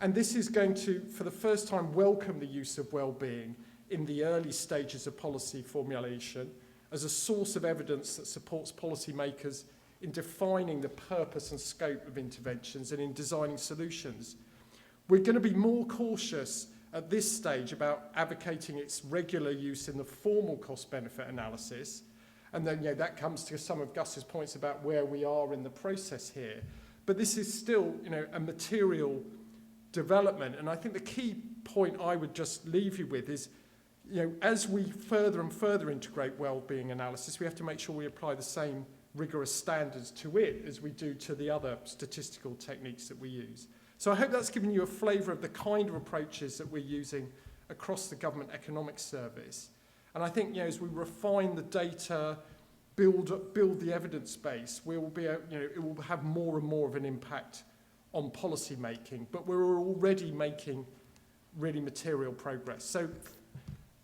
And this is going to, for the first time, welcome the use of well-being in the early stages of policy formulation as a source of evidence that supports policymakers in defining the purpose and scope of interventions and in designing solutions. We're going to be more cautious at this stage about advocating its regular use in the formal cost-benefit analysis, and then that comes to some of Gus's points about where we are in the process here. But this is still a material development, and I think the key point I would just leave you with is as we further and further integrate well-being analysis, we have to make sure we apply the same rigorous standards to it as we do to the other statistical techniques that we use. So I hope that's given you a flavour of the kind of approaches that we're using across the Government Economic Service. And I think as we refine the data, build the evidence base, we will be it will have more and more of an impact on policy making. But we're already making really material progress. So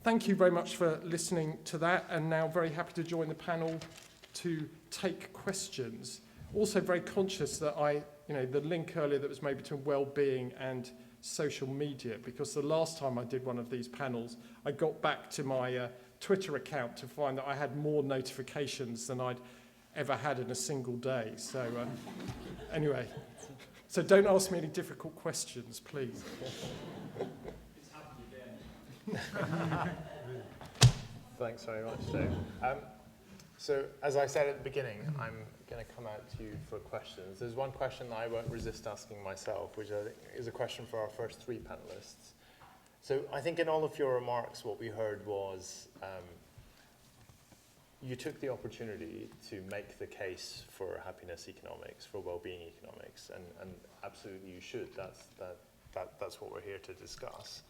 thank you very much for listening to that, and now very happy to join the panel to take questions. Also very conscious that the link earlier that was made between well-being and social media, because the last time I did one of these panels, I got back to my Twitter account to find that I had more notifications than I'd ever had in a single day. So anyway, so don't ask me any difficult questions, please. It's happened again. Thanks very much, Dave. So, as I said at the beginning, I'm going to come out to you for questions. There's one question that I won't resist asking myself, which I think is a question for our first three panelists. So, I think in all of your remarks, what we heard was you took the opportunity to make the case for happiness economics, for well-being economics, and absolutely you should. That's what we're here to discuss.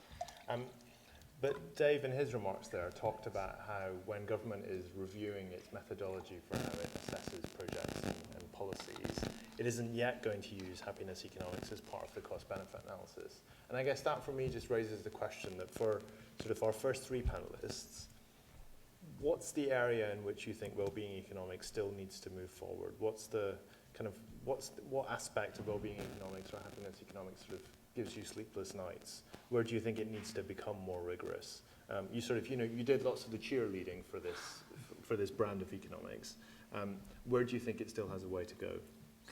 But Dave, in his remarks there, talked about how when government is reviewing its methodology for how it assesses projects and policies, it isn't yet going to use happiness economics as part of the cost-benefit analysis. And I guess that, for me, just raises the question that for sort of our first three panelists, what's the area in which you think well-being economics still needs to move forward? What's the kind of, what aspect of well-being economics or happiness economics sort of gives you sleepless nights? Where do you think it needs to become more rigorous? You sort of, you did lots of the cheerleading for this brand of economics. Where do you think it still has a way to go?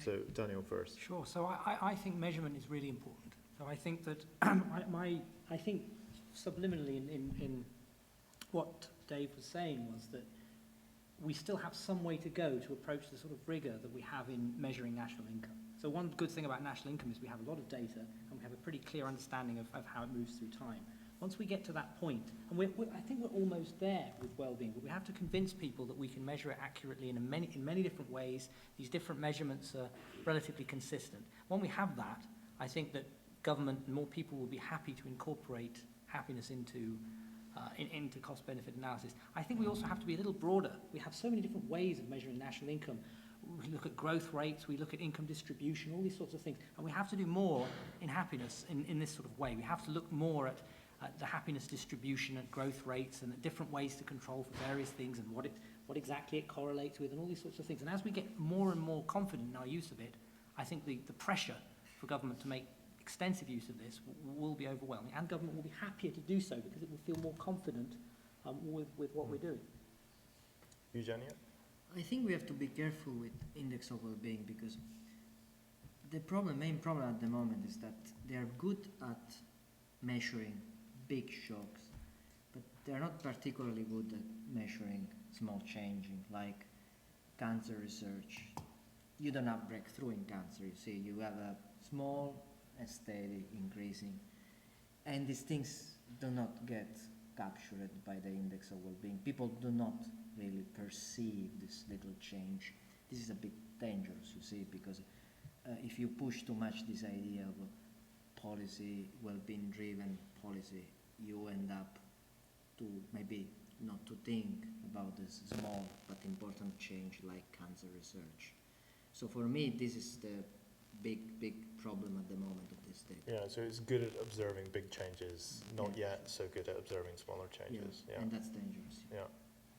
So Daniel first. Sure. So I think measurement is really important. So I think that I think subliminally in what Dave was saying was that we still have some way to go to approach the sort of rigor that we have in measuring national income. So one good thing about national income is we have a lot of data and we have a pretty clear understanding of how it moves through time. Once we get to that point, and I think we're almost there with well-being, but we have to convince people that we can measure it accurately in many different ways. These different measurements are relatively consistent. When we have that, I think that government and more people will be happy to incorporate happiness into cost-benefit analysis. I think we also have to be a little broader. We have so many different ways of measuring national income. We look at growth rates, we look at income distribution, all these sorts of things. And we have to do more in happiness in this sort of way. We have to look more at the happiness distribution, at growth rates, and at different ways to control for various things and what exactly it correlates with and all these sorts of things. And as we get more and more confident in our use of it, I think the pressure for government to make extensive use of this will be overwhelming, and government will be happier to do so because it will feel more confident with what we're doing. Eugenia? I think we have to be careful with index of well-being because the main problem at the moment is that they are good at measuring big shocks, but they are not particularly good at measuring small changing, like cancer research. You don't have breakthrough in cancer, you see, you have a small and steady increasing, and these things do not get captured by the index of well-being. People do not really perceive this little change. This is a bit dangerous, you see, because if you push too much this idea of policy, well-being driven policy, you end up to maybe not to think about this small but important change like cancer research. So for me, this is the big problem at the moment of this data. Yeah, so it's good at observing big changes, not yet so good at observing smaller changes. Yeah. And that's dangerous. Yeah.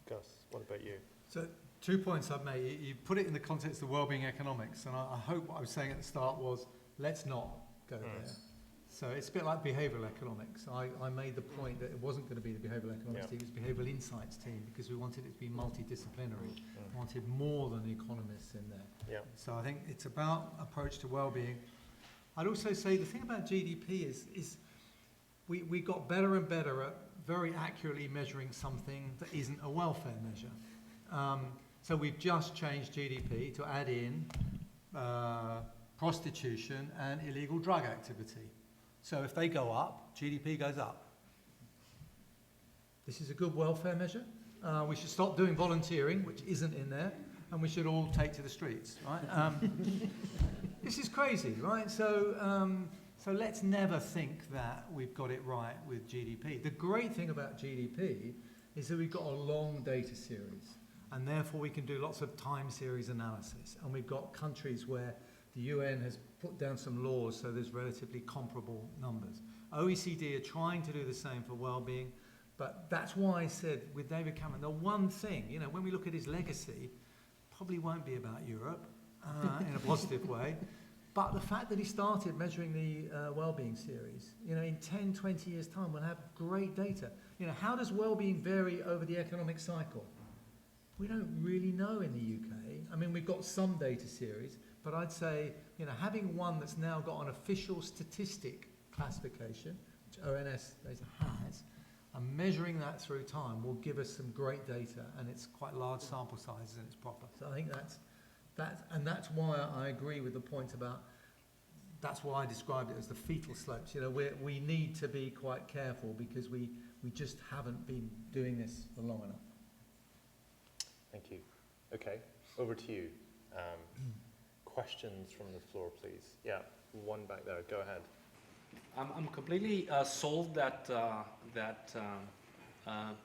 Gus, what about you? So 2 points I've made. You put it in the context of wellbeing economics, and I hope what I was saying at the start was, let's not go there. So it's a bit like behavioural economics. I made the point that it wasn't going to be the behavioural economics team, it was behavioural insights team, because we wanted it to be multidisciplinary. We wanted more than economists in there. Yeah. So I think it's about approach to well-being. I'd also say the thing about GDP is we got better and better at very accurately measuring something that isn't a welfare measure. So we've just changed GDP to add in prostitution and illegal drug activity. So if they go up, GDP goes up. This is a good welfare measure. We should stop doing volunteering, which isn't in there, and we should all take to the streets, right? This is crazy, right? So let's never think that we've got it right with GDP. The great thing about GDP is that we've got a long data series, and therefore we can do lots of time series analysis. And we've got countries where the UN has put down some laws, so there's relatively comparable numbers. OECD are trying to do the same for well-being, but that's why I said with David Cameron, the one thing, when we look at his legacy, probably won't be about Europe in a positive way, but the fact that he started measuring the well-being series, in 10, 20 years' time, we'll have great data. How does well-being vary over the economic cycle? We don't really know in the UK. I mean, we've got some data series, but I'd say, having one that's now got an official statistic classification, which ONS data has, And measuring that through time will give us some great data, and it's quite large sample sizes and it's proper. So I think that's why I agree with the point about, that's why I described it as the fetal slopes. You know, we need to be quite careful because we just haven't been doing this for long enough. Thank you. Okay, over to you. Questions from the floor, please. Yeah, one back there. Go ahead. I'm completely sold that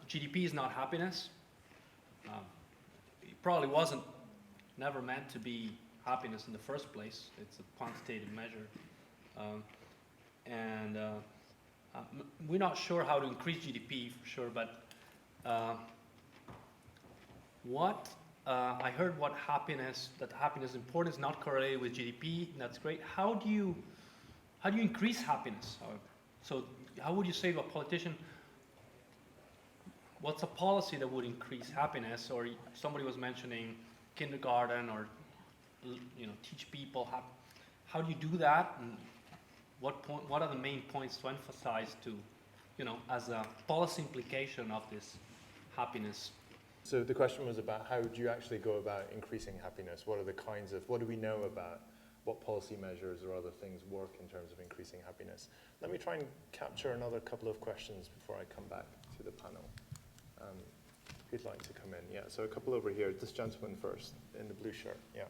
GDP is not happiness. It probably wasn't, never meant to be happiness in the first place. It's a quantitative measure, and we're not sure how to increase GDP for sure. But I heard what happiness is important, is not correlated with GDP. And that's great. How do you increase happiness? So how would you say to a politician, what's a policy that would increase happiness? Or somebody was mentioning kindergarten, or teach people how do you do that, and what are the main points to emphasize to, as a policy implication of this happiness? So the question was about how do you actually go about increasing happiness? What do we know about what policy measures or other things work in terms of increasing happiness? Let me try and capture another couple of questions before I come back to the panel. If you'd like to come in. Yeah, so a couple over here. This gentleman first, in the blue shirt. Yeah.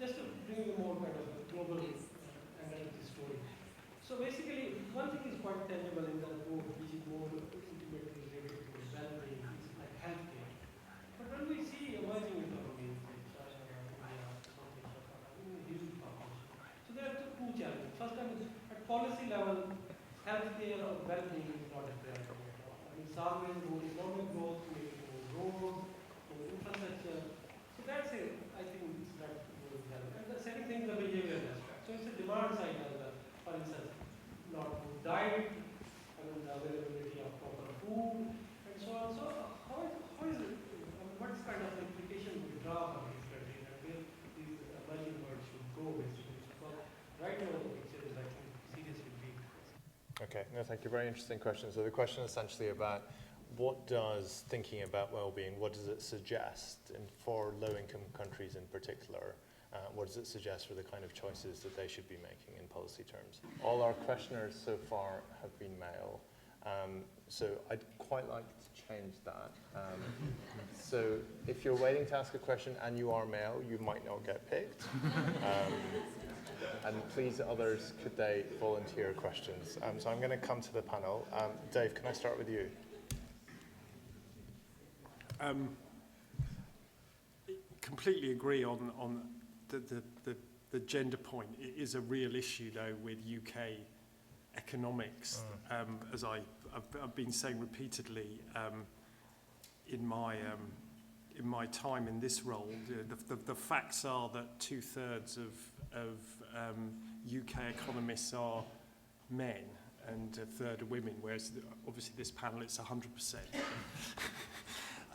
Just to bring a more kind of a global angle to the story. So basically, one thing is quite tangible in the report, which is more intimately related to well-being, is like healthcare. But when we see emerging economies like China, India, South Asia, huge population. So there are two challenges. First one is at policy level, healthcare or well-being is not a priority at all. I mean, always more economic growth, maybe more roads, more infrastructure. So that's it. I think it's not going to happen. And the second thing is the behavioral aspect. So it's a demand side as well. For instance, not good diet, I mean, the availability of proper food, and so on. So how is it? What kind of implication would you draw from these countries, and where these emerging world should go basically? Because right now the picture is, I think, seriously bleak. Okay, no, thank you. Very interesting question. So the question is essentially about what does thinking about well-being, what does it suggest, and for low-income countries in particular, what does it suggest for the kind of choices that they should be making in policy terms? All our questioners so far have been male, so I'd quite like to change that. So if you're waiting to ask a question and you are male, you might not get picked. And please, others, could they volunteer questions? So I'm going to come to the panel. Dave, can I start with you? Completely agree on the gender point. It is a real issue, though, with UK economics. As I've been saying repeatedly in my time in this role, the facts are that 2/3 of UK economists are men and 1/3 are women, whereas obviously this panel it's 100%.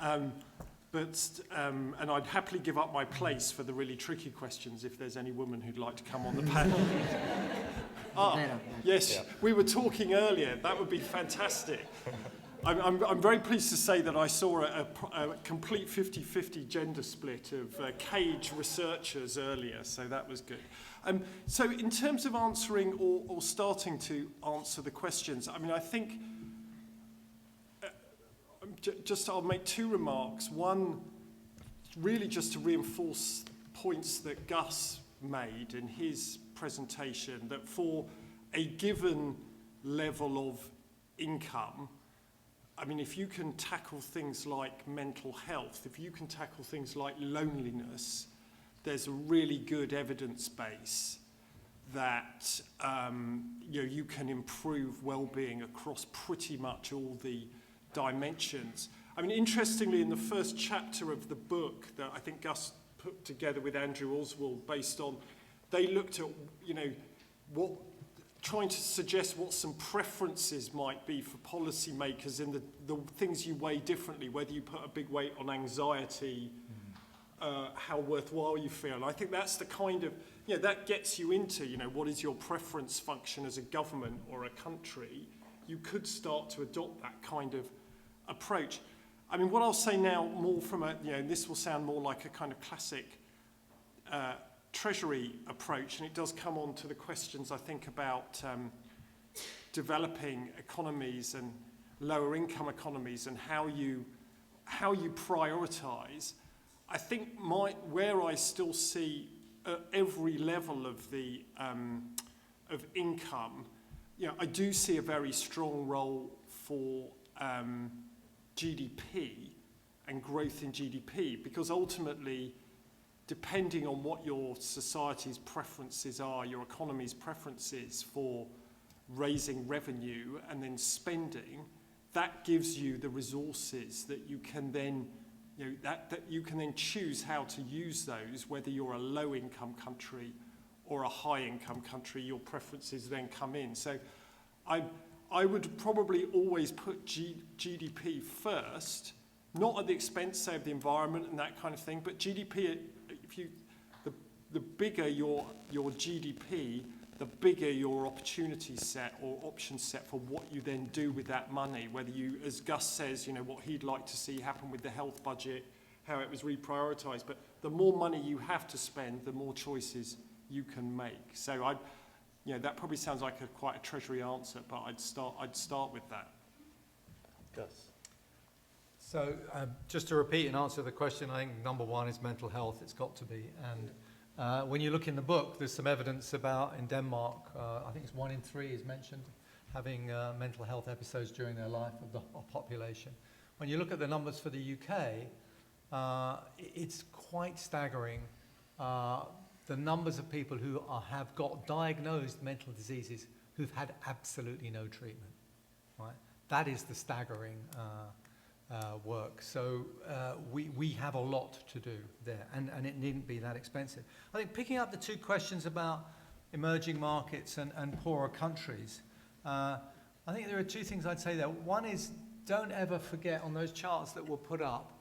And I'd happily give up my place for the really tricky questions if there's any woman who'd like to come on the panel. Yes, yeah. We were talking earlier. That would be fantastic. I'm very pleased to say that I saw a complete 50-50 gender split of Cage researchers earlier, so that was good. So in terms of answering or starting to answer the questions, I mean, I think I'll make two remarks. One, really just to reinforce points that Gus made in his presentation, that for a given level of income, I mean, if you can tackle things like mental health, if you can tackle things like loneliness, there's a really good evidence base that you can improve well-being across pretty much all the dimensions. I mean, interestingly, in the first chapter of the book that I think Gus put together with Andrew Oswald based on, they looked at, trying to suggest what some preferences might be for policymakers in the things you weigh differently, whether you put a big weight on anxiety, how worthwhile you feel. And I think that's the kind of, that gets you into, what is your preference function as a government or a country you could start to adopt that kind of approach. I mean, what I'll say now more from a, this will sound more like a kind of classic Treasury approach, and it does come on to the questions, I think, about developing economies and lower income economies and how you prioritise. I think where I still see at every level of the of income, I do see a very strong role for GDP and growth in GDP, because ultimately, depending on what your society's preferences are, your economy's preferences for raising revenue and then spending, that gives you the resources that you can then, that you can then choose how to use those, whether you're a low-income country or a high-income country, your preferences then come in. So I would probably always put GDP first, not at the expense, say, of the environment and that kind of thing, but GDP, the bigger your GDP, the bigger your opportunity set or option set for what you then do with that money, whether you, as Gus says, what he'd like to see happen with the health budget, how it was reprioritised. But the more money you have to spend, the more choices you can make. So that probably sounds like quite a Treasury answer, but I'd start with that. Gus. So just to repeat and answer the question, I think number one is mental health. It's got to be. And when you look in the book, there's some evidence about in Denmark, I think it's 1 in 3 is mentioned, having mental health episodes during their life of the population. When you look at the numbers for the UK, it's quite staggering. The numbers of people who have got diagnosed mental diseases who've had absolutely no treatment, right? That is the staggering work. So we have a lot to do there, and it needn't be that expensive. I think picking up the two questions about emerging markets and poorer countries, I think there are two things I'd say there. One is, don't ever forget on those charts that were put up,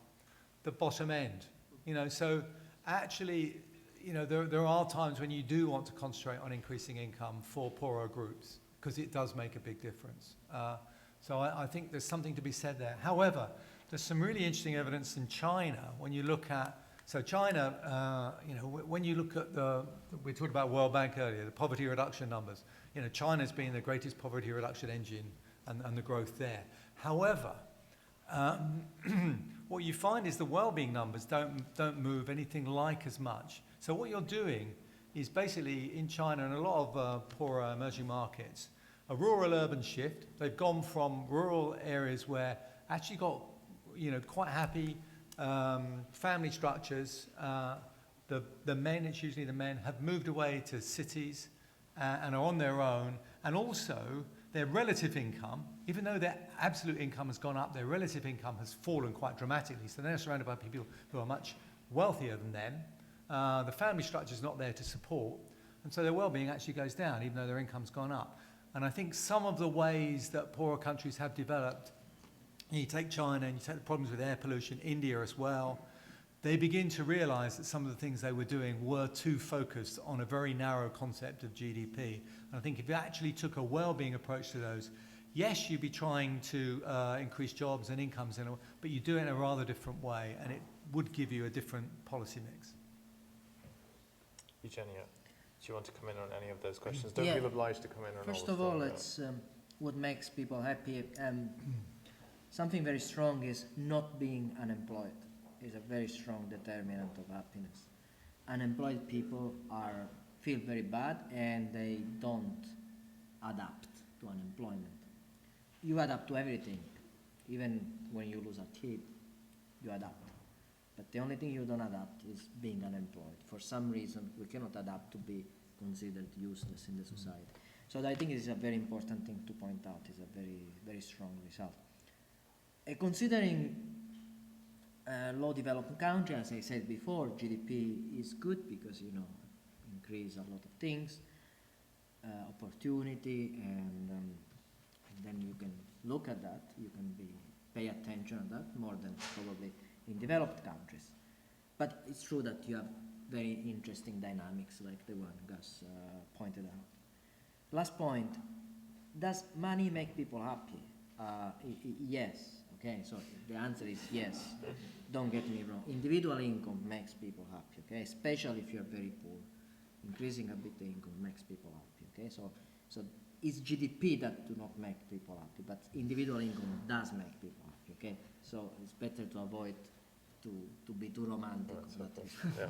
the bottom end. So actually, there are times when you do want to concentrate on increasing income for poorer groups, because it does make a big difference. So I think there's something to be said there. However, there's some really interesting evidence in China when you look at, so China, when you look at we talked about World Bank earlier, the poverty reduction numbers. China's been the greatest poverty reduction engine and the growth there. However, what you find is the well-being numbers don't move anything like as much. So what you're doing is basically in China and a lot of poorer emerging markets, a rural-urban shift. They've gone from rural areas where actually got, quite happy family structures. The men, it's usually the men, have moved away to cities and are on their own. And also, their relative income, even though their absolute income has gone up, their relative income has fallen quite dramatically. So they're surrounded by people who are much wealthier than them. The family structure is not there to support. And so their well-being actually goes down, even though their income's gone up. And I think some of the ways that poorer countries have developed, you take China and you take the problems with air pollution, India as well, they begin to realize that some of the things they were doing were too focused on a very narrow concept of GDP. And I think if you actually took a well-being approach to those, yes, you'd be trying to increase jobs and incomes, but you do it in a rather different way, and it would give you a different policy mix. Eugenia, do you want to come in on any of those questions? Don't feel obliged to come in on First all of all, it's what makes people happy. Something very strong is not being unemployed is a very strong determinant of happiness. Unemployed people feel very bad and they don't adapt to unemployment. You adapt to everything. Even when you lose a kid, you adapt. But the only thing you don't adapt is being unemployed. For some reason, we cannot adapt to be considered useless in the society. So I think it is a very important thing to point out. It's a very, very strong result. Considering low developed country, as I said before, GDP is good because, increase a lot of things, opportunity, and then you can look at that, you can pay attention to that more than probably in developed countries. But it's true that you have very interesting dynamics like the one Gus pointed out. Last point, Does money make people happy? Yes. Okay, so the answer is yes. Don't get me wrong. Individual income makes people happy. Okay, especially if you are very poor. Increasing a bit the income makes people happy. Okay, so it's GDP that do not make people happy, but individual income does make people happy. Okay, so it's better to avoid to be too romantic. Right, on that so respect. yeah.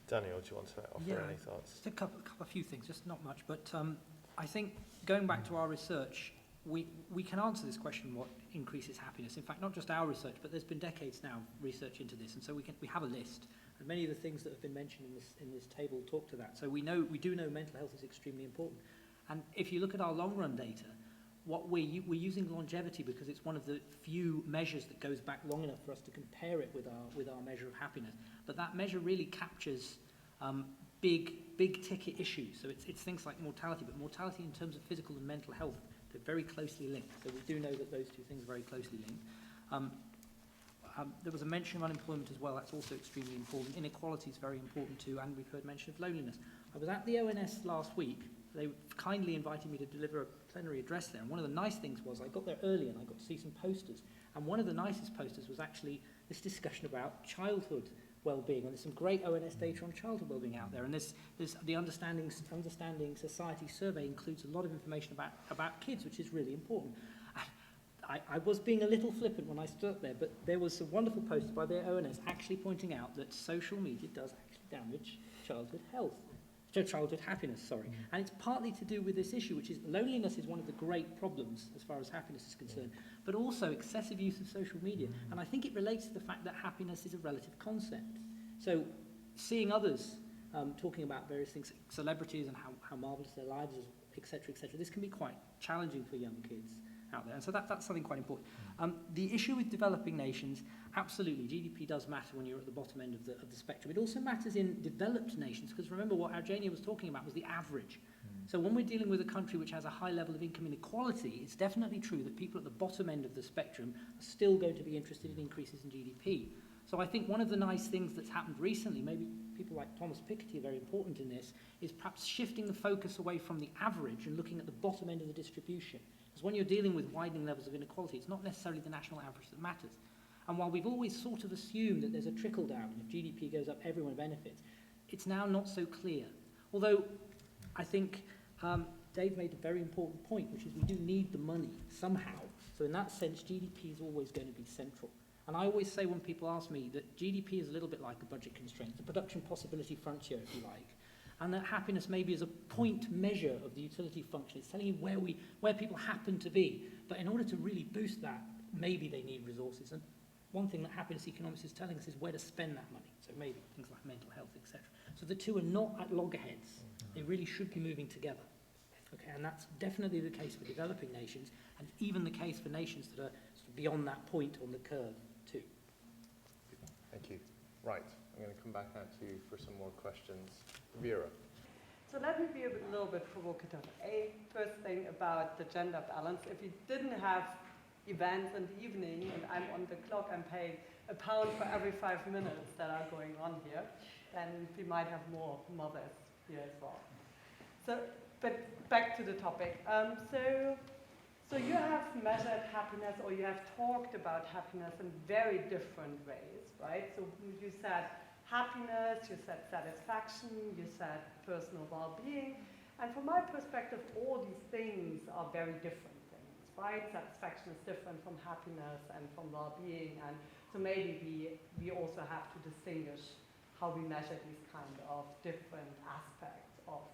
Daniel, do you want to offer any thoughts? Just a few things, just not much, but I think going back to our research, we can answer this question, what increases happiness. In fact, not just our research, but there's been decades now of research into this, and so we have a list. And many of the things that have been mentioned in this table talk to that. So we do know mental health is extremely important. And if you look at our long-run data, we're using longevity because it's one of the few measures that goes back long enough for us to compare it with our measure of happiness. But that measure really captures big ticket issues. So it's things like mortality, but mortality in terms of physical and mental health, they're very closely linked. So we do know that those two things are very closely linked. There was a mention of unemployment as well. That's also extremely important. Inequality is very important too, and we've heard mention of loneliness. I was at the ONS last week. They kindly invited me to deliver a plenary address there, and one of the nice things was I got there early and I got to see some posters, and one of the nicest posters was actually this discussion about childhood well-being, and there's some great ONS data on childhood well-being out there, and there's the Understanding Society survey includes a lot of information about kids, which is really important. I was being a little flippant when I stood there, but there was a wonderful poster by the ONS actually pointing out that social media does actually damage childhood happiness, sorry. And it's partly to do with this issue, which is loneliness is one of the great problems as far as happiness is concerned, but also excessive use of social media. And I think it relates to the fact that happiness is a relative concept. So seeing others talking about various things, celebrities and how marvellous their lives is, etc., this can be quite challenging for young kids out there. And so that's something quite important. The issue with developing nations, absolutely, GDP does matter when you're at the bottom end of the spectrum. It also matters in developed nations, because remember what Eugenia was talking about was the average. So when we're dealing with a country which has a high level of income inequality, it's definitely true that people at the bottom end of the spectrum are still going to be interested in increases in GDP. So I think one of the nice things that's happened recently, maybe people like Thomas Piketty are very important in this, is perhaps shifting the focus away from the average and looking at the bottom end of the distribution. Because when you're dealing with widening levels of inequality, it's not necessarily the national average that matters. And while we've always sort of assumed that there's a trickle down, and if GDP goes up, everyone benefits, it's now not so clear. Although I think Dave made a very important point, which is we do need the money somehow. So in that sense, GDP is always going to be central. And I always say when people ask me that GDP is a little bit like a budget constraint, the production possibility frontier, if you like. And that happiness maybe is a point measure of the utility function. It's telling you where people happen to be. But in order to really boost that, maybe they need resources. And one thing that happiness economics is telling us is where to spend that money. So maybe things like mental health, etc. So the two are not at loggerheads. They really should be moving together. Okay, and that's definitely the case for developing nations, and even the case for nations that are sort of beyond that point on the curve too. Thank you. Right, I'm going to come back out to you for some more questions. Vera. So let me be a little bit provocative. First thing about the gender balance. If we didn't have events in the evening and I'm on the clock, I'm paying £1 for every 5 minutes that are going on here, then we might have more mothers here as well. So, but back to the topic. So you have measured happiness, or you have talked about happiness in very different ways, right? So you said happiness, you said satisfaction, you said personal well-being. And from my perspective, all these things are very different things, right? Satisfaction is different from happiness and from well-being. And so maybe we also have to distinguish how we measure these kind of different aspects of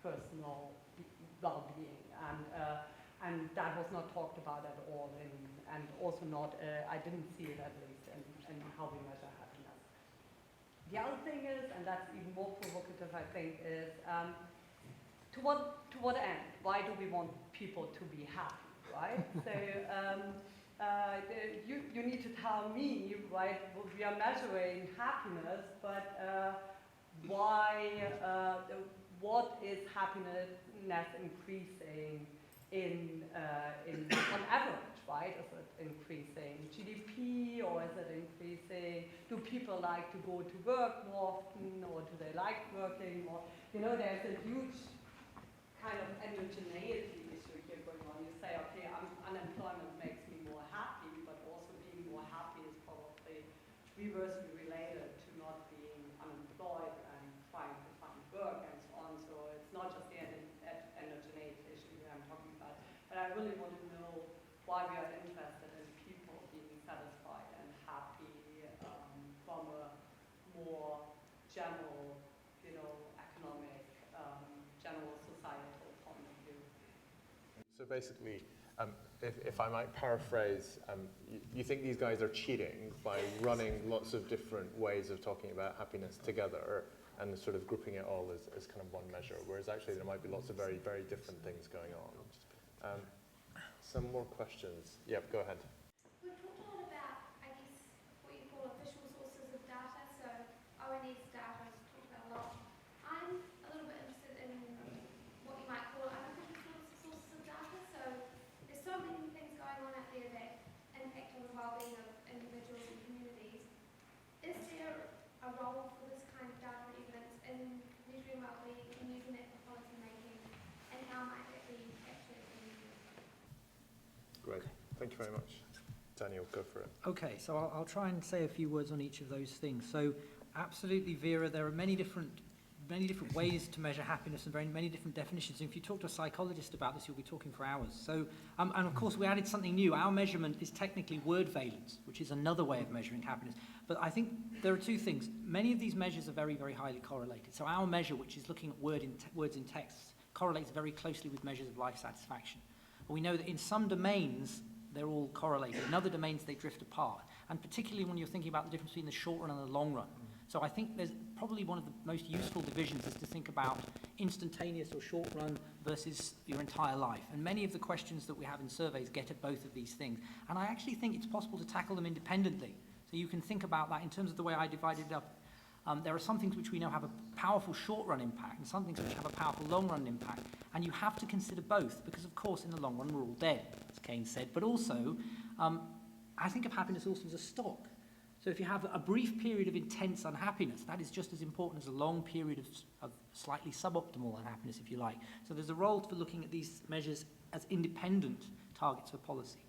personal well-being. And that was not talked about at all, and also not, I didn't see it at least in how we measure happiness. The other thing is, and that's even more provocative, I think, is to what end? Why do we want people to be happy, right? So you need to tell me, right? We are measuring happiness, but why? What is happiness increasing on average, right? Is it increasing GDP, or is it increasing, do people like to go to work more often, or do they like working more? You know, there's a huge kind of endogeneity issue here going on. You say, okay, unemployment makes me more happy, but also being more happy is probably reversely related to not being unemployed and trying to find work and so on. So it's not just the endogeneity issue that I'm talking about. But I really want to know why we are interested in people being satisfied and happy from a more general, economic, general societal point of view. So basically, if I might paraphrase, you think these guys are cheating by running lots of different ways of talking about happiness together and sort of grouping it all as kind of one measure, whereas actually there might be lots of very, very different things going on. Some more questions? Yep, go ahead. We've talked a lot about, I guess, what you call official sources of data, so ONS data is talked about a lot. I'm a little bit interested in what you might call unofficial sources of data, so there's so many things going on out there that impact on the well-being of individuals and communities. Is there a role for this kind of data and evidence in measuring well-being and using it for policy making, and how might that be actually implemented? Great. Thank you very much. Daniel, go for it. Okay, so I'll try and say a few words on each of those things. So absolutely, Vera, there are many different ways to measure happiness and very many different definitions. And if you talk to a psychologist about this, you'll be talking for hours. So, and of course, we added something new. Our measurement is technically word valence, which is another way of measuring happiness. But I think there are two things. Many of these measures are very, very highly correlated. So our measure, which is looking at words in text, correlates very closely with measures of life satisfaction. But we know that in some domains, they're all correlated. In other domains, they drift apart. And particularly when you're thinking about the difference between the short run and the long run. So I think there's probably one of the most useful divisions is to think about instantaneous or short run versus your entire life. And many of the questions that we have in surveys get at both of these things. And I actually think it's possible to tackle them independently. So you can think about that in terms of the way I divided it up. There are some things which we know have a powerful short-run impact and some things which have a powerful long-run impact. And you have to consider both because, of course, in the long run, we're all dead, as Keynes said. But also, I think of happiness also as a stock. So if you have a brief period of intense unhappiness, that is just as important as a long period of slightly suboptimal unhappiness, if you like. So there's a role for looking at these measures as independent targets for policy.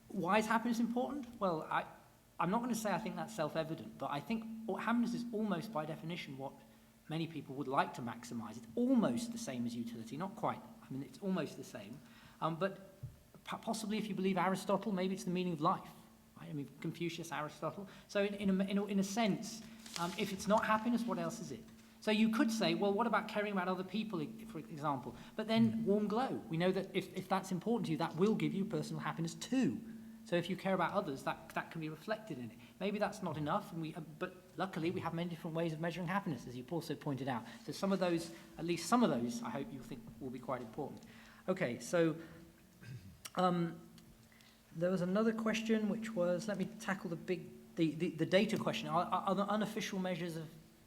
Why is happiness important? Well, I'm not going to say I think that's self-evident, but I think happiness is almost by definition what many people would like to maximize. It's almost the same as utility, not quite. I mean, it's almost the same. But possibly if you believe Aristotle, maybe it's the meaning of life. Right? I mean, Confucius, Aristotle. So in a sense, if it's not happiness, what else is it? So you could say, well, what about caring about other people, for example? But then warm glow. We know that if that's important to you, that will give you personal happiness too. So if you care about others, that can be reflected in it. Maybe that's not enough, but luckily we have many different ways of measuring happiness, as you also pointed out. So some of those, at least some of those, I hope you'll think will be quite important. Okay, so there was another question, which was, let me tackle the data question. Are the unofficial measures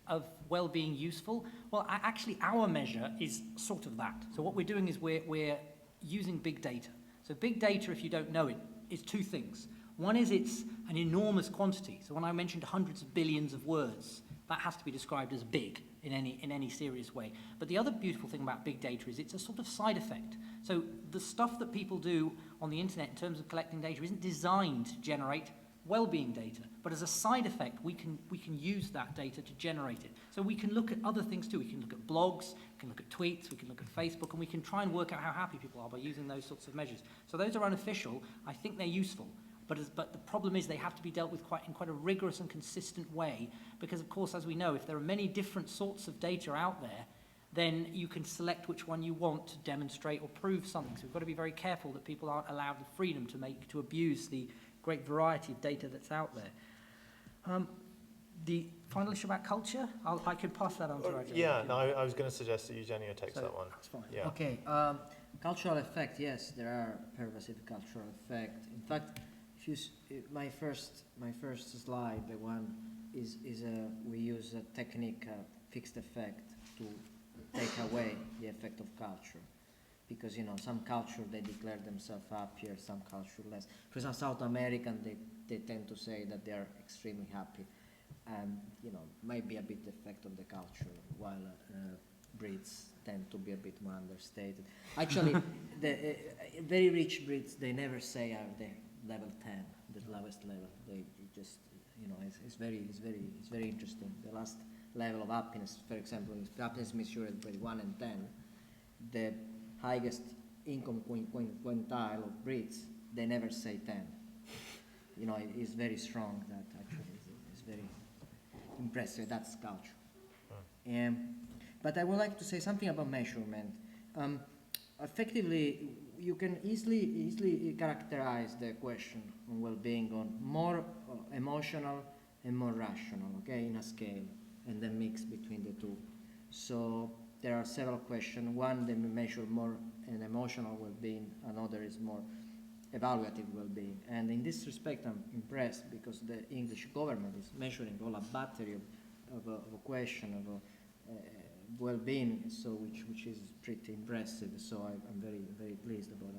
of well-being useful? Well, actually, our measure is sort of that. So what we're doing is we're using big data. So big data, if you don't know it, is two things. One is it's an enormous quantity. So when I mentioned hundreds of billions of words, that has to be described as big in any serious way. But the other beautiful thing about big data is it's a sort of side effect. So the stuff that people do on the internet in terms of collecting data isn't designed to generate well-being data, but as a side effect, we can use that data to generate it. So we can look at other things too. We can look at blogs, we can look at tweets, we can look at Facebook, and we can try and work out how happy people are by using those sorts of measures. So those are unofficial. I think they're useful, but the problem is they have to be dealt with in quite a rigorous and consistent way, because of course, as we know, if there are many different sorts of data out there, then you can select which one you want to demonstrate or prove something. So we've got to be very careful that people aren't allowed the freedom to abuse the great variety of data that's out there. The final issue about culture, I could pass that on to Raja. Yeah, no, I was going to suggest that Eugenio takes that one. That's fine. Yeah. Okay, cultural effect, yes, there are pervasive cultural effect. In fact, my first slide, the one is we use a technique, fixed effect, to take away the effect of culture. Because, some culture, they declare themselves happier, some culture less. For example, South American, they tend to say that they are extremely happy. And, might be a bit the effect of the culture, while breeds tend to be a bit more understated. Actually, the very rich breeds, they never say are they level 10, the lowest level. They just, you know, it's very interesting. The last level of happiness, for example, is happiness measured by 1 and 10. The highest income quintile of breeds, they never say 10. You know, it is very strong. That actually is very impressive. That's culture. But I would like to say something about measurement. Effectively, you can easily characterize the question on well-being on more emotional and more rational, okay, in a scale, and then mix between the two. So there are several questions. One, they measure more an emotional well-being, another is more evaluative well-being. And in this respect, I'm impressed because the English government is measuring all a battery of a question of well-being, so which is pretty impressive. So I'm very pleased about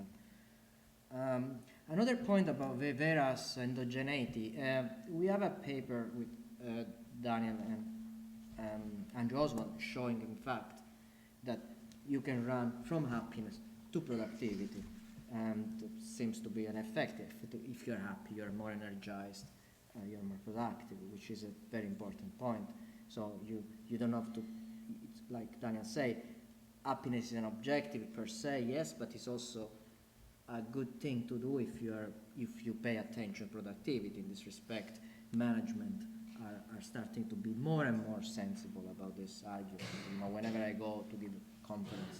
that. Another point about Vera's endogeneity. We have a paper with Daniel and Andrew Oswald showing, in fact, that you can run from happiness to productivity, and it seems to be an effect. If you're happy, you're more energized, you're more productive, which is a very important point. So you don't have to, like Daniel said, happiness is an objective per se, yes, but it's also a good thing to do if you pay attention to productivity. In this respect, management are starting to be more and more sensible about this argument. You know, whenever I go to give a conference,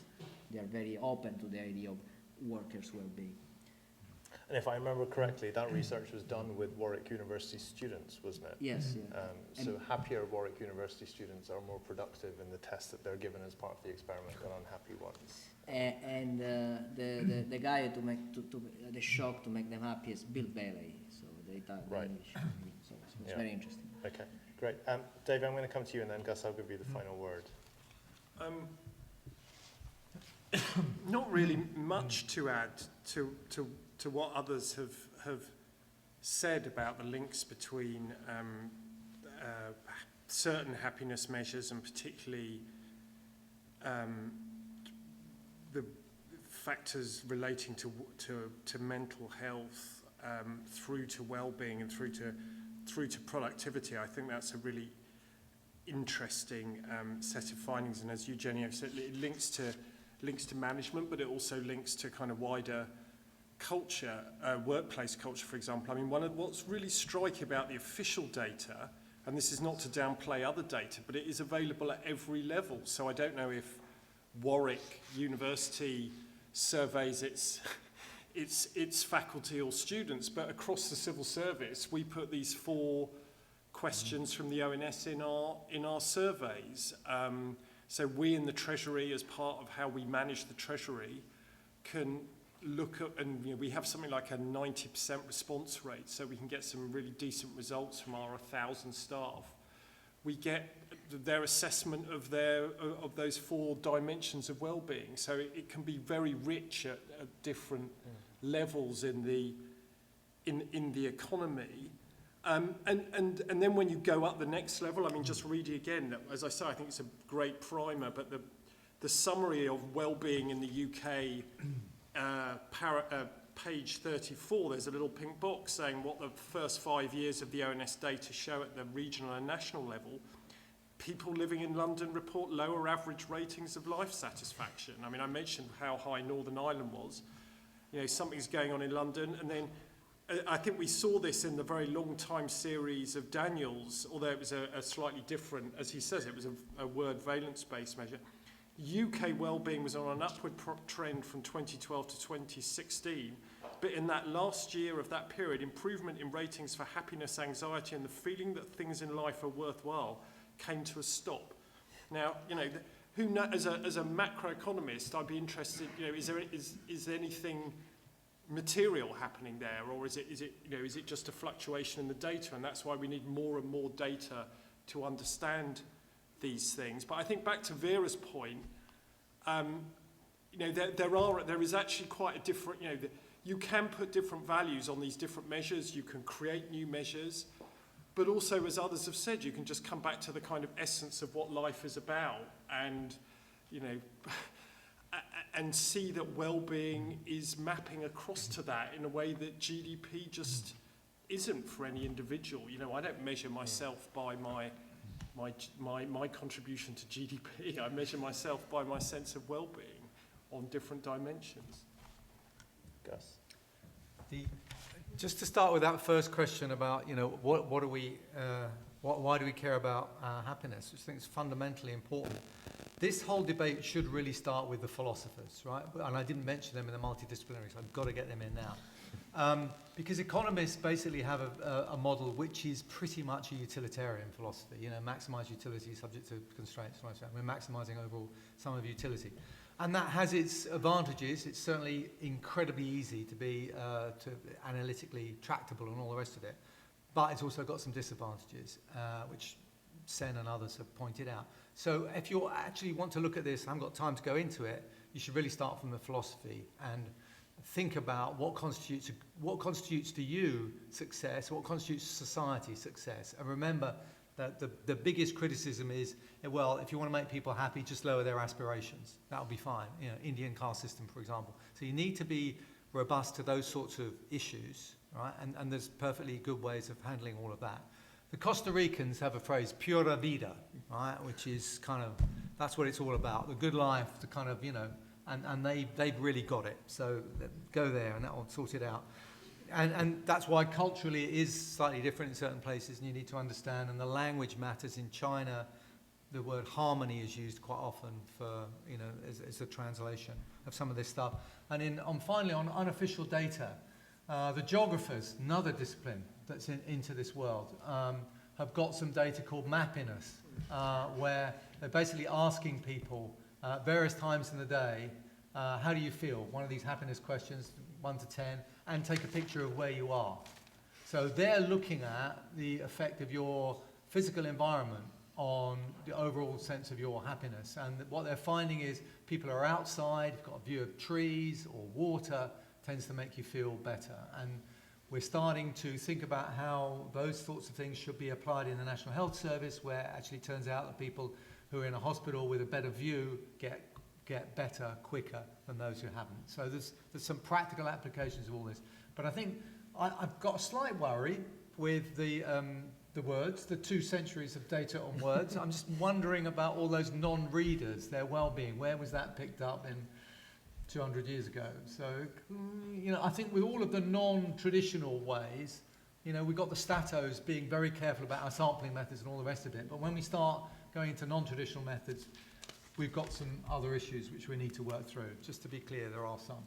they are very open to the idea of workers' well-being. And if I remember correctly, that research was done with Warwick University students, wasn't it? Yes, yeah. So happier Warwick University students are more productive in the tests that they're given as part of the experiment than unhappy ones. And the guy the shock to make them happy is Bill Bailey. So they Right. So it's very interesting. Okay, great. Dave, I'm going to come to you, and then Gus, I'll give you the final word. Not really much to add to what others have said about the links between certain happiness measures, and particularly the factors relating to mental health, through to well-being and through to productivity. I think that's a really interesting set of findings, and as Eugenio said, it links to management, but it also links to kind of wider culture, workplace culture, for example. I mean, what's really striking about the official data, and this is not to downplay other data, but it is available at every level. So I don't know if Warwick University surveys its faculty or students, but across the civil service, we put these 4 questions from the ONS in our surveys. So we in the Treasury, as part of how we manage the Treasury, can look at, and we have something like a 90% response rate, so we can get some really decent results from our 1,000 staff. We get their assessment of those 4 dimensions of well-being, so it can be very rich at different levels in the economy. And then when you go up the next level, I mean, just reading again, as I say, I think it's a great primer, but the summary of well-being in the UK, page 34, there's a little pink box saying what the first 5 years of the ONS data show at the regional and national level. People living in London report lower average ratings of life satisfaction. I mean, I mentioned how high Northern Ireland was. You know, something's going on in London, and then I think we saw this in the very long time series of Daniel's, although it was a slightly different, as he says, it was a word valence-based measure. UK well-being was on an upward trend from 2012 to 2016, but in that last year of that period, improvement in ratings for happiness, anxiety, and the feeling that things in life are worthwhile came to a stop. Now, you know, who know, as a macroeconomist, I'd be interested, you know, is there anything material happening there, or is it just a fluctuation in the data, and that's why we need more and more data to understand these things. But I think back to Vera's point, you know, there is actually quite a different, you know, you can put different values on these different measures, you can create new measures, but also, as others have said, you can just come back to the kind of essence of what life is about. And you know, and see that well-being is mapping across to that in a way that GDP just isn't for any individual. You know, I don't measure myself by my contribution to GDP. I measure myself by my sense of well-being on different dimensions. Gus? Just to start with that first question about, you know, what do we, why do we care about happiness, which I think is fundamentally important. This whole debate should really start with the philosophers, right? And I didn't mention them in the multidisciplinary, so I've got to get them in now. Because economists basically have a model which is pretty much a utilitarian philosophy, you know, maximize utility subject to constraints. We're maximizing overall sum of utility. And that has its advantages. It's certainly incredibly easy to be analytically tractable and all the rest of it. But it's also got some disadvantages, which Sen and others have pointed out. So if you actually want to look at this, I haven't got time to go into it, you should really start from the philosophy and think about what constitutes to you success, what constitutes society success. And remember that the biggest criticism is, well, if you want to make people happy, just lower their aspirations. That'll be fine. You know, Indian caste system, for example. So you need to be robust to those sorts of issues, right? And there's perfectly good ways of handling all of that. The Costa Ricans have a phrase, pura vida, right? Which is kind of, that's what it's all about. The good life, the kind of, you know, and they've really got it. So go there and that will sort it out. And that's why culturally it is slightly different in certain places, and you need to understand, and the language matters. In China, the word harmony is used quite often for, you know, as a translation of some of this stuff. And finally, on unofficial data, the geographers, another discipline that's into this world, have got some data called Mappiness, where they're basically asking people at various times in the day, how do you feel? One of these happiness questions, 1 to 10, and take a picture of where you are. So they're looking at the effect of your physical environment on the overall sense of your happiness. And what they're finding is people are outside, you've got a view of trees or water, tends to make you feel better. And we're starting to think about how those sorts of things should be applied in the National Health Service, where it actually turns out that people who are in a hospital with a better view get better quicker than those who haven't. So there's some practical applications of all this. But I think I've got a slight worry with the words, the 2 centuries of data on words. I'm just wondering about all those non-readers, their well-being. Where was that picked up in 200 years ago? So, you know, I think with all of the non-traditional ways, you know, we've got the statos being very careful about our sampling methods and all the rest of it. But when we start going into non-traditional methods, we've got some other issues which we need to work through. Just to be clear, there are some.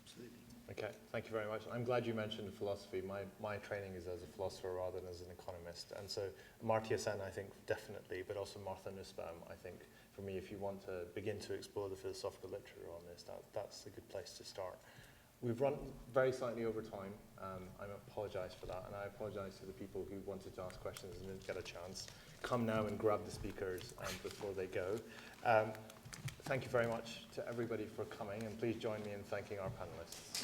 Absolutely. Okay, thank you very much. I'm glad you mentioned philosophy. My training is as a philosopher rather than as an economist. And so Amartya Sen, I think, definitely, but also Martha Nussbaum, I think, for me, if you want to begin to explore the philosophical literature on this, that's a good place to start. We've run very slightly over time. I apologize for that, and I apologize to the people who wanted to ask questions and didn't get a chance. Come now and grab the speakers before they go. Thank you very much to everybody for coming, and please join me in thanking our panelists.